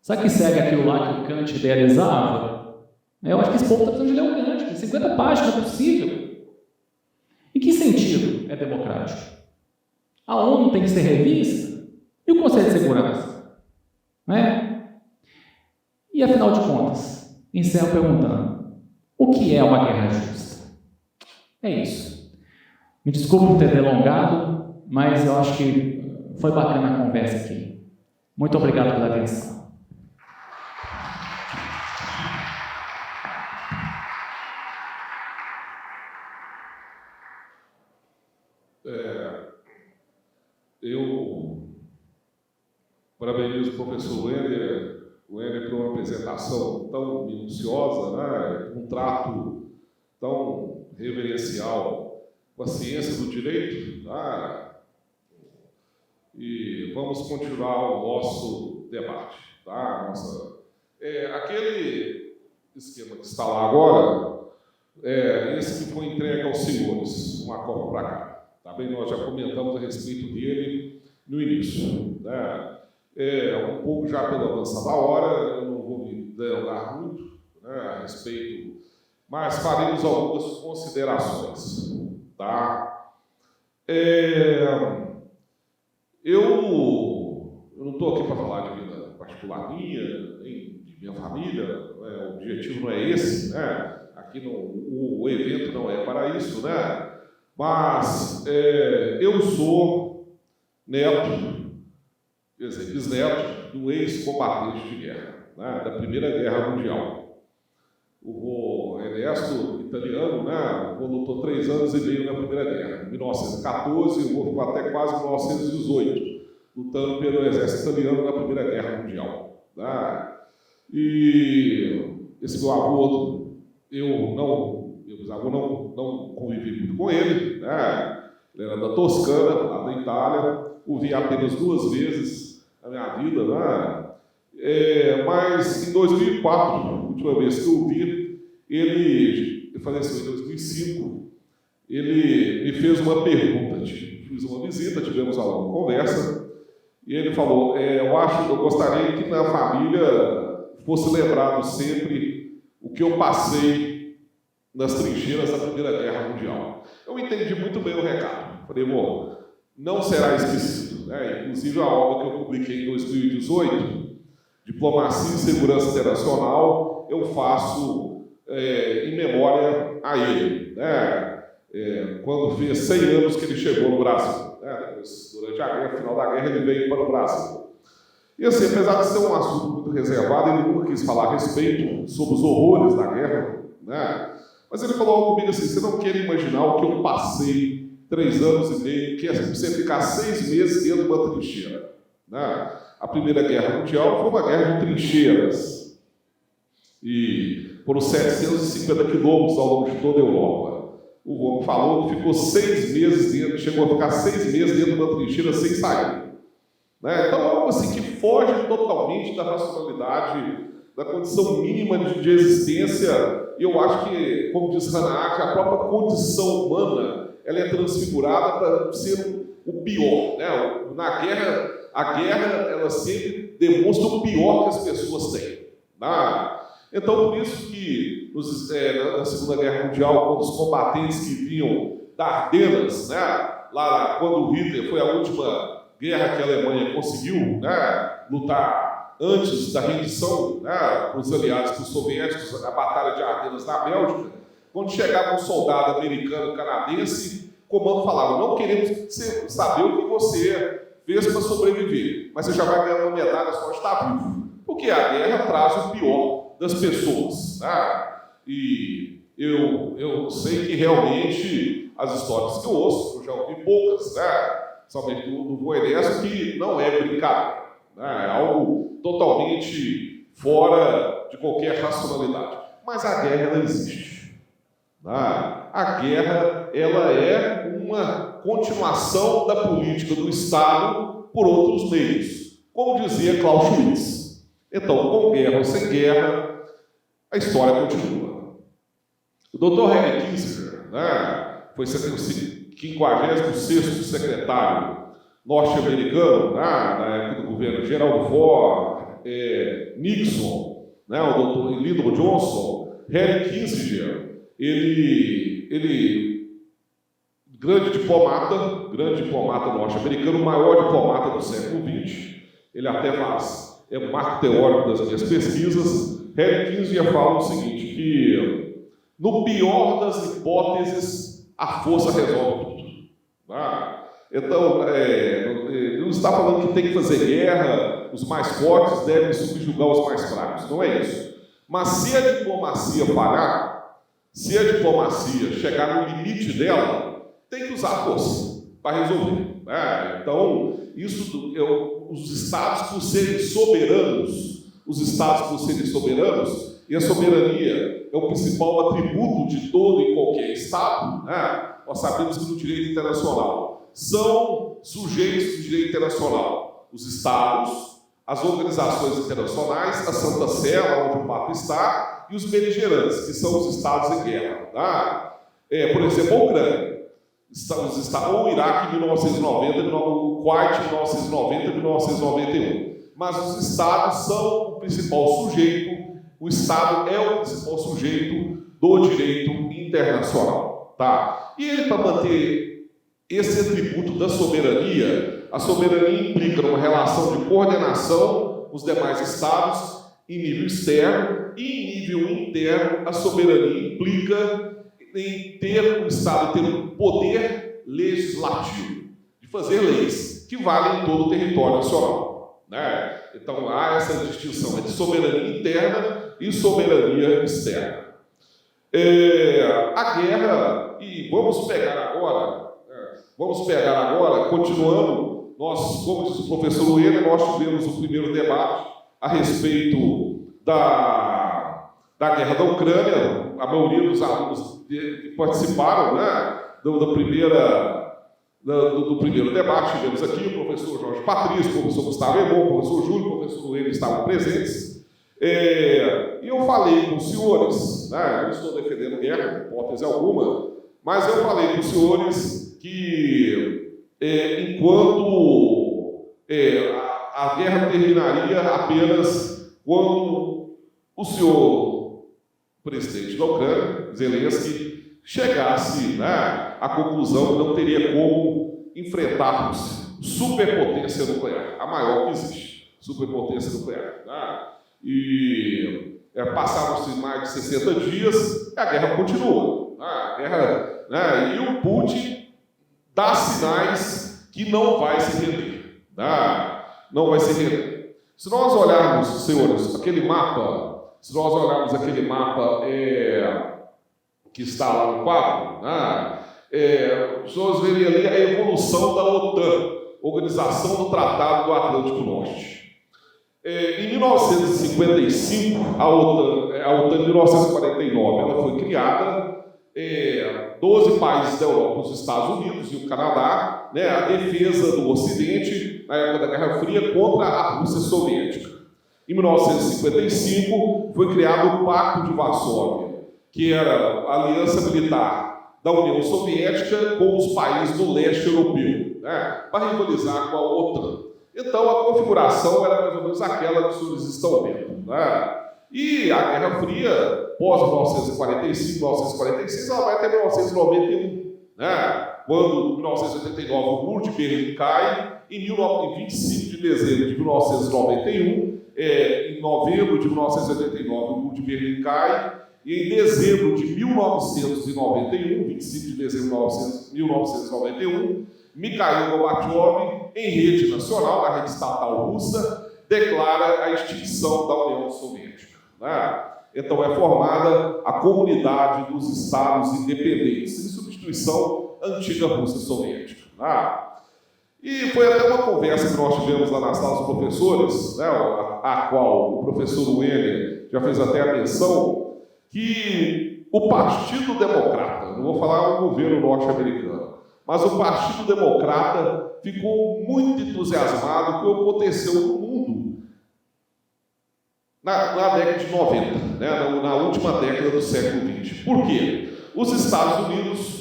Sabe que segue aquilo lá que o Kant idealizava? Eu acho que esse povo está precisando de ler o Kant, 50 páginas é possível. Em que sentido é democrático? A ONU tem que ser revista? E o Conselho de Segurança? Né? E afinal de contas, encerro perguntando: o que é uma guerra justa? É isso. Me desculpe por ter delongado, mas eu acho que foi bacana a conversa aqui. Muito obrigado pela atenção. Eu parabenizo o professor Wender por uma apresentação tão minuciosa, né? Um trato tão reverencial com a ciência do direito. Tá? E vamos continuar o nosso debate. Tá? Aquele esquema que está lá agora, esse que foi entregue aos senhores, uma copa para cá. Tá bem? Nós já comentamos a respeito dele no início. Né? Um pouco já pela avançada da hora, eu não vou me delongar muito, né, a respeito, mas faremos algumas considerações. Tá? Eu não estou aqui para falar de vida particular minha, nem de minha família, o objetivo não é esse, né? Aqui o evento não é para isso, né? Mas eu sou neto quer dizer, bisneto de um ex-combatente de guerra, né, da Primeira Guerra Mundial. O vô Ernesto, italiano, né, o vô lutou 3 anos e meio na Primeira Guerra, em 1914, o vô ficou até quase 1918, lutando pelo exército italiano na Primeira Guerra Mundial. Né? E esse meu avô, meu bisavô não convivi muito com ele, né? Ele era da Toscana, lá da Itália, o vi apenas 2 vezes na minha vida, né? Mas em 2004, a última vez que eu vi, ele faleceu em 2005, ele me fez uma pergunta, fiz uma visita, tivemos uma conversa, e ele falou, eu gostaria que na família fosse lembrado sempre o que eu passei nas trincheiras da Primeira Guerra Mundial. Eu entendi muito bem o recado. Falei, bom, não será esquecido. Né? Inclusive a obra que eu publiquei em 2018, Diplomacia e Segurança Internacional, eu faço em memória a ele. Né? Quando fez 100 anos que ele chegou no Brasil. Né? Durante a guerra, final da guerra, ele veio para o Brasil. E assim, apesar de ser um assunto muito reservado, ele nunca quis falar a respeito sobre os horrores da guerra, né? Mas ele falou algo comigo assim, você não quer imaginar o que eu passei 3 anos e meio, que é você ficar 6 meses dentro de uma trincheira. Né? A Primeira Guerra Mundial foi uma guerra de trincheiras. E foram 750 quilômetros ao longo de toda a Europa. O homem falou que ficou 6 meses dentro, chegou a ficar 6 meses dentro de uma trincheira sem sair. Né? Então, é algo assim que foge totalmente da racionalidade, da condição mínima de existência. E eu acho que, como diz Hannah Arendt, a própria condição humana ela é transfigurada para ser o pior. Né? Na guerra, a guerra ela sempre demonstra o pior que as pessoas têm. Né? Então, por isso que na Segunda Guerra Mundial, quando os combatentes que vinham da Ardenas, né? Lá quando o Hitler foi a última guerra que a Alemanha conseguiu, né, lutar antes da rendição, né, para os aliados, para os soviéticos, a Batalha de Ardenas na Bélgica, quando chegava um soldado americano, canadense, o comando falava, não queremos saber o que você fez para sobreviver, mas você já vai ganhar uma medalha só de estar vivo, porque a guerra traz o pior das pessoas. Né? E eu sei que realmente as histórias que eu ouço, eu já ouvi poucas, né? Somente do vô Ernesto, que não é brincadeira, né? É algo totalmente fora de qualquer racionalidade. Mas a guerra ela existe. Né? A guerra ela é uma continuação da política do Estado por outros meios, como dizia Klaus Schwitz. Então, com guerra ou sem guerra, a história continua. O Dr. Henry Kissinger, né, foi o 56º secretário norte-americano, né, na época do governo Gerald Ford, Nixon, né, o Dr. Lyndon Johnson, Henry Kissinger, ele grande diplomata norte-americano, o maior diplomata do século XX, ele até é um marco teórico das minhas pesquisas. Henry Kissinger fala o seguinte, que no pior das hipóteses, a força resolve tudo. Então, ele não está falando que tem que fazer guerra, os mais fortes devem subjugar os mais fracos, não é isso. Mas se a diplomacia falhar, se a diplomacia chegar no limite dela, tem que usar a força para resolver. Então, os estados por serem soberanos, e a soberania é o principal atributo de todo e qualquer estado, né? Nós sabemos que no direito internacional são sujeitos do direito internacional os estados, as organizações internacionais, a Santa Sé, onde o Papa está, e os beligerantes, que são os estados em guerra. Tá? Por exemplo, a Ucrânia, ou o Iraque em 1990, o Kuwait em 1990 e 1991. Mas os estados são o principal sujeito, o Estado é o principal sujeito do direito internacional. Tá? E ele, para manter esse atributo da soberania, a soberania implica uma relação de coordenação com os demais estados em nível externo e em nível interno, a soberania implica em ter o Estado ter um poder legislativo, de fazer leis que valem em todo o território nacional. né? Então há essa distinção entre soberania interna e soberania externa. A guerra, e vamos pegar agora, continuando, nós, como disse o professor Ueda, nós tivemos o primeiro debate a respeito da guerra da Ucrânia. A maioria dos alunos que participaram, né, do primeiro debate, tivemos aqui o professor Jorge Patrício, o professor Gustavo Emon, o professor Júlio, o professor Ueda estavam presentes. E eu falei com os senhores, né, eu não estou defendendo guerra, hipótese alguma, mas eu falei com os senhores que enquanto a guerra terminaria apenas quando o senhor presidente da Ucrânia, Zelensky, chegasse, né, à conclusão que não teria como enfrentarmos superpotência nuclear, a maior que existe, superpotência nuclear. Né? E passaram-se mais de 60 dias e a guerra continua. Né? A guerra, né? E o Putin dá sinais que não vai se render. Né? Não vai se render. Se nós olharmos, senhores, aquele mapa, que está lá no quadro, né? Os senhores verem ali a evolução da OTAN, Organização do Tratado do Atlântico Norte. Em 1955, a OTAN em 1949, ela foi criada, 12 países da Europa, os Estados Unidos e o Canadá, né, a defesa do Ocidente, na época da Guerra Fria, contra a Rússia Soviética. Em 1955, foi criado o Pacto de Varsóvia, que era a aliança militar da União Soviética com os países do leste europeu, né, para rivalizar com a OTAN. Então, a configuração era mais ou menos aquela que os senhores estão vendo. Né? E a Guerra Fria, pós-1945, 1946, ela vai até 1991. Né? Quando, em 1989, o Muro de Berlim cai, em 25 de dezembro de 1991, em novembro de 1989, o Muro de Berlim cai, e em dezembro de 1991, 25 de dezembro de 1991, Mikhail Gorbachev, em rede nacional, na rede estatal russa, declara a extinção da União Soviética. Né? Então é formada a Comunidade dos Estados Independentes, em substituição à antiga Rússia Soviética. Né? E foi até uma conversa que nós tivemos lá na sala dos professores, né, a qual o professor Wenner já fez até a menção, que o Partido Democrata, não vou falar o governo norte-americano, mas o Partido Democrata ficou muito entusiasmado com o que aconteceu no mundo na década de 90, né, na última década do século XX. Por quê? Os Estados Unidos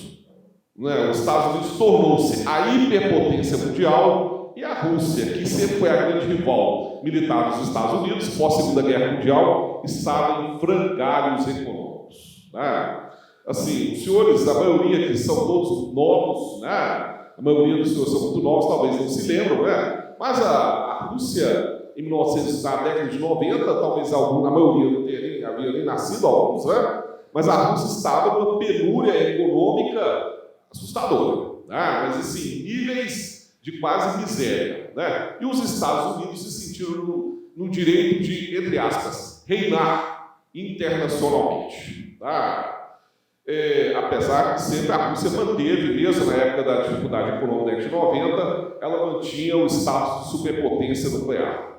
tornou-se a hiperpotência mundial e a Rússia, que sempre foi a grande rival militar dos Estados Unidos, pós-Segunda Guerra Mundial, estava em frangalhos econômicos. Né? Assim, os senhores, a maioria que são todos novos, né? A maioria dos senhores são muito novos, talvez não se lembram, né? Mas a Rússia, na década de 90, talvez a maioria não havia nem nascido, alguns, né? Mas a Rússia estava numa penúria econômica assustadora, né? Mas assim, níveis de quase miséria, né? E os Estados Unidos se sentiram no direito de, entre aspas, reinar internacionalmente, tá? Apesar que sempre a Rússia manteve, mesmo na época da dificuldade econômica da década de 90, ela mantinha o status de superpotência nuclear.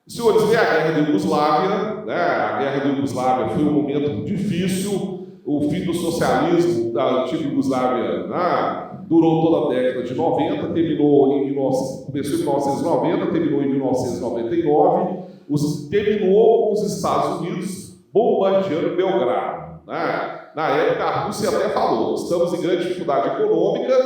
Os senhores veem a Guerra da Iugoslávia, né? A Guerra da Iugoslávia foi um momento difícil, o fim do socialismo da antiga Iugoslávia, né, durou toda a década de 90, começou em 1990, terminou em 1999, terminou com os Estados Unidos bombardeando Belgrado. Né? Na época, a Rússia até falou: estamos em grande dificuldade econômica,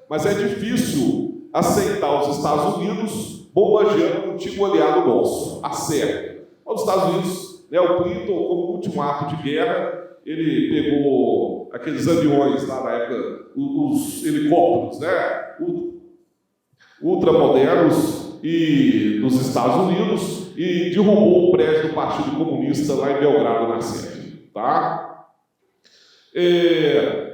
mas é difícil aceitar os Estados Unidos bombardeando um antigo aliado nosso, a Sérvia. Os Estados Unidos, né, o Clinton, como último ato de guerra, ele pegou aqueles aviões lá na época, os helicópteros, né, ultramodernos dos Estados Unidos, e derrubou o prédio do Partido Comunista lá em Belgrado, na Sérvia. Tá?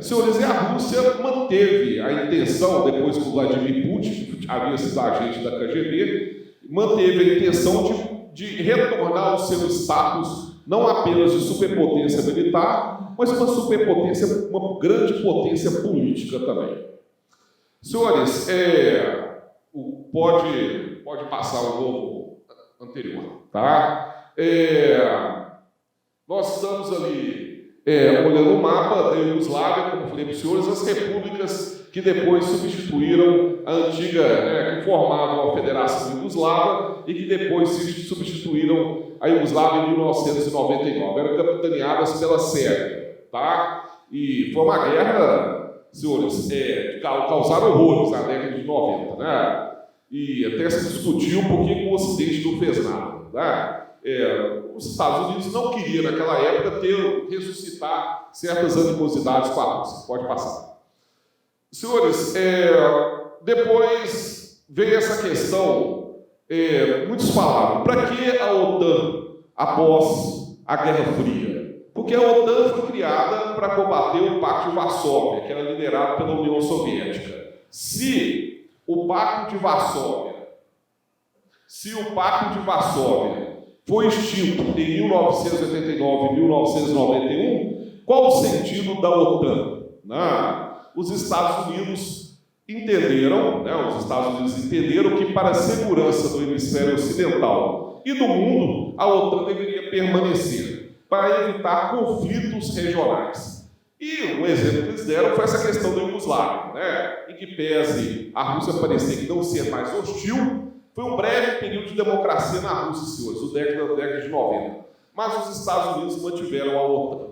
Senhores, e a Rússia manteve a intenção, depois que o Vladimir Putin havia sido agente da KGB, manteve a intenção de retornar ao seu status não apenas de superpotência militar, mas uma grande potência política também. Senhores, pode passar o novo anterior, tá? Nós estamos ali olhando o mapa da Iugoslávia, como eu falei para os senhores, as repúblicas que depois substituíram a antiga, que formavam a Federação Iugoslava e que depois substituíram a Iugoslávia em 1999. Eram capitaneadas pela Sérvia, tá? E foi uma guerra, senhores, que causaram horrores na década de 90, né? E até se discutiu por que o Ocidente não fez nada, né? Os Estados Unidos não queriam, naquela época, ressuscitar certas animosidades com a Rússia. Pode passar. Senhores, depois veio essa questão, muitos falaram, para que a OTAN após a Guerra Fria? Porque a OTAN foi criada para combater o Pacto de Varsóvia, que era liderado pela União Soviética. Se o Pacto de Varsóvia foi extinto em 1989 e 1991, qual o sentido da OTAN? Os Estados Unidos entenderam que para a segurança do hemisfério ocidental e do mundo, a OTAN deveria permanecer para evitar conflitos regionais. E um exemplo que eles deram foi essa questão da Iugoslávia, em que pese a Rússia parecer que não ser mais hostil, foi um breve período de democracia na Rússia, senhores, da década de 90. Mas os Estados Unidos mantiveram a OTAN.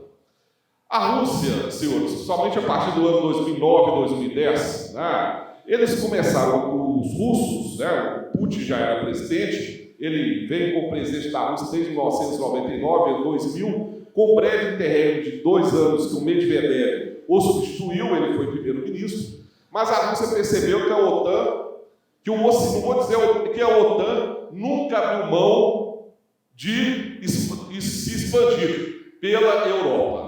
A Rússia, senhores, somente a partir do ano 2009 e 2010, eles começaram, os russos, o Putin já era presidente, ele veio como presidente da Rússia desde 1999 a 2000, com um breve interregno de 2 anos que o Medvedev o substituiu, ele foi primeiro-ministro, mas a Rússia percebeu que a OTAN, não vou dizer que a OTAN nunca abriu mão de se expandir pela Europa,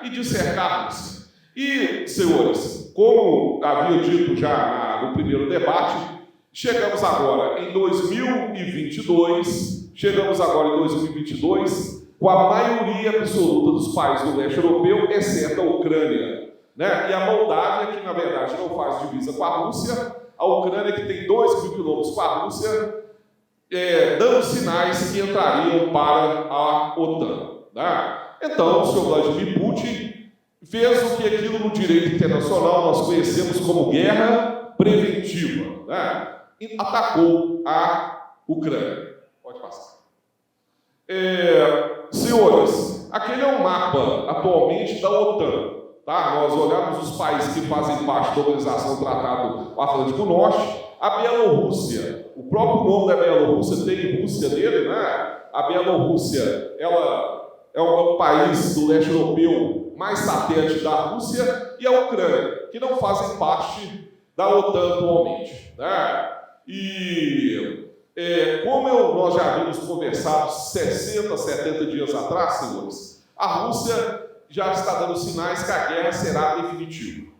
e de cercar a Rússia. E, senhores, como havia dito já no primeiro debate, chegamos agora em 2022 com a maioria absoluta dos países do leste europeu, exceto a Ucrânia, e a Moldávia, que na verdade não faz divisa com a Rússia, a Ucrânia, que tem 2.000 quilômetros com a Rússia, dando sinais que entrariam para a OTAN. Então, o senhor Vladimir Putin fez o que aquilo no direito internacional nós conhecemos como guerra preventiva, e atacou a Ucrânia. Pode passar. Senhores, aquele é um mapa atualmente da OTAN. Nós olhamos os países que fazem parte da Organização do Tratado Atlântico Norte, a Bielorrússia, o próprio nome da Bielorrússia tem Rússia nele, A Bielorrússia, ela é um país do leste europeu mais satélite da Rússia, e a Ucrânia, que não fazem parte da OTAN atualmente, E como nós já havíamos conversado 60, 70 dias atrás, senhores, a Rússia já está dando sinais que a guerra será definitiva.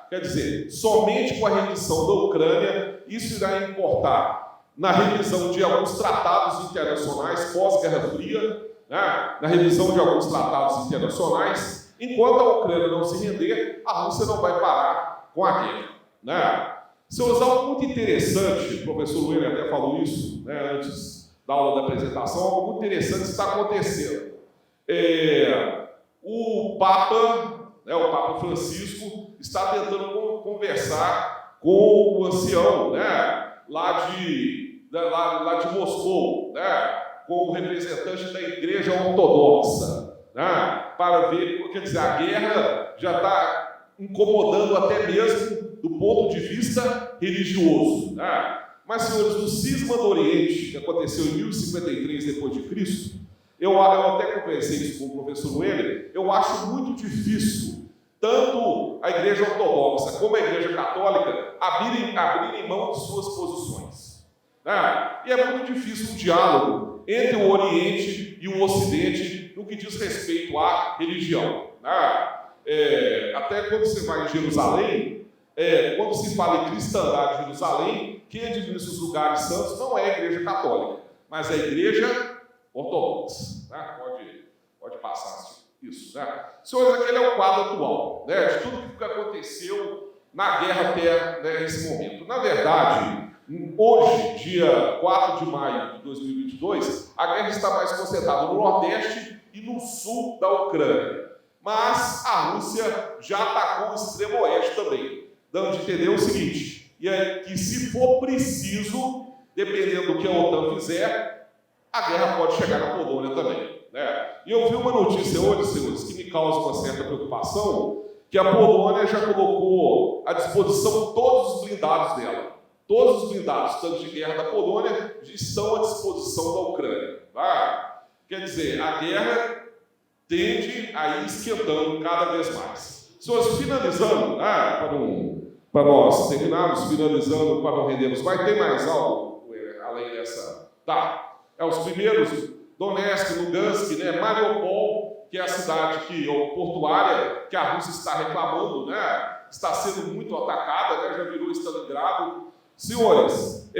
Quer dizer, somente com a rendição da Ucrânia, isso irá importar na revisão de alguns tratados internacionais pós-Guerra Fria, na revisão de alguns tratados internacionais. Enquanto a Ucrânia não se render, a Rússia não vai parar com a guerra. Senhores, algo muito interessante, o professor Luiz até falou isso antes da aula da apresentação, algo muito interessante está acontecendo. O Papa Francisco está tentando conversar com o ancião, lá de Moscou, com o representante da Igreja Ortodoxa, para ver, quer dizer, a guerra já está incomodando até mesmo do ponto de vista religioso. Mas, senhores, no cisma do Oriente, que aconteceu em 1053 depois de Cristo, eu até conversei isso com o professor Weller, eu acho muito difícil tanto a Igreja Ortodoxa como a Igreja Católica abrirem mão de suas posições. E é muito difícil um diálogo entre o Oriente e o Ocidente no que diz respeito à religião. Até quando você vai em Jerusalém, quando se fala em cristandade de Jerusalém, quem administra os lugares santos não é a Igreja Católica, mas é a Igreja Ortodoxa. Né? Pode passar isso. Né? Senhores, aquele é o quadro atual, né, de tudo que aconteceu na guerra até, né, esse momento. Na verdade, hoje, dia 4 de maio de 2022, a guerra está mais concentrada no Nordeste e no Sul da Ucrânia. Mas a Rússia já atacou o extremo oeste também, dando de entender o seguinte, e é que se for preciso, dependendo do que a OTAN fizer, a guerra pode chegar na Polônia também. Né? E eu vi uma notícia hoje, senhores, que me causa uma certa preocupação, que a Polônia já colocou à disposição todos os blindados dela. Todos os blindados, tanto de guerra da Polônia, estão à disposição da Ucrânia. Tá? Quer dizer, a guerra tende a ir esquentando cada vez mais. Senhores, finalizando, para nós terminarmos, finalizando, para não rendermos, vai ter mais algo além dessa? Tá. Os primeiros, Donetsk, Lugansk, né, Mariupol, que é a cidade portuária, que a Rússia está reclamando, né, está sendo muito atacada, né, já virou Stalingrado. Senhores,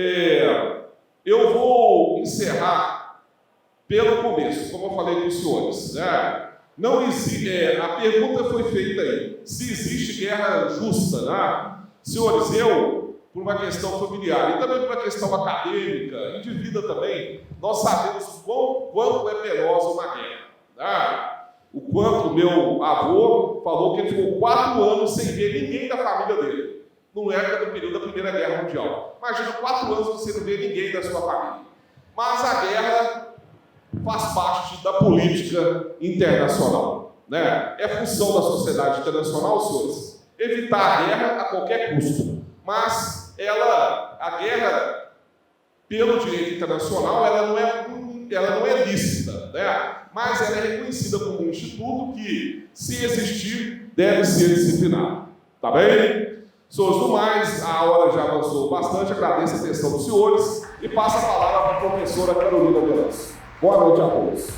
eu vou encerrar pelo começo, como eu falei com os senhores. Né? Não existe, a pergunta foi feita aí, se existe guerra justa. Né? Senhores, por uma questão familiar e também por uma questão acadêmica e de vida também, nós sabemos quanto é penosa uma guerra. Né? O quanto meu avô falou que ele ficou 4 anos sem ver ninguém da família dele. Não era no período da Primeira Guerra Mundial. Imagina 4 anos você não vê ninguém da sua família. Mas a guerra faz parte da política internacional. Né? É função da sociedade internacional, senhores, evitar a guerra a qualquer custo. Mas a guerra, pelo direito internacional, ela não é lícita. Né? Mas ela é reconhecida como um instituto que, se existir, deve ser disciplinado. Tá bem? Senhores, no mais, a hora já avançou bastante, agradeço a atenção dos senhores e passo a palavra para a professora Carolina Veloso. Boa noite a todos.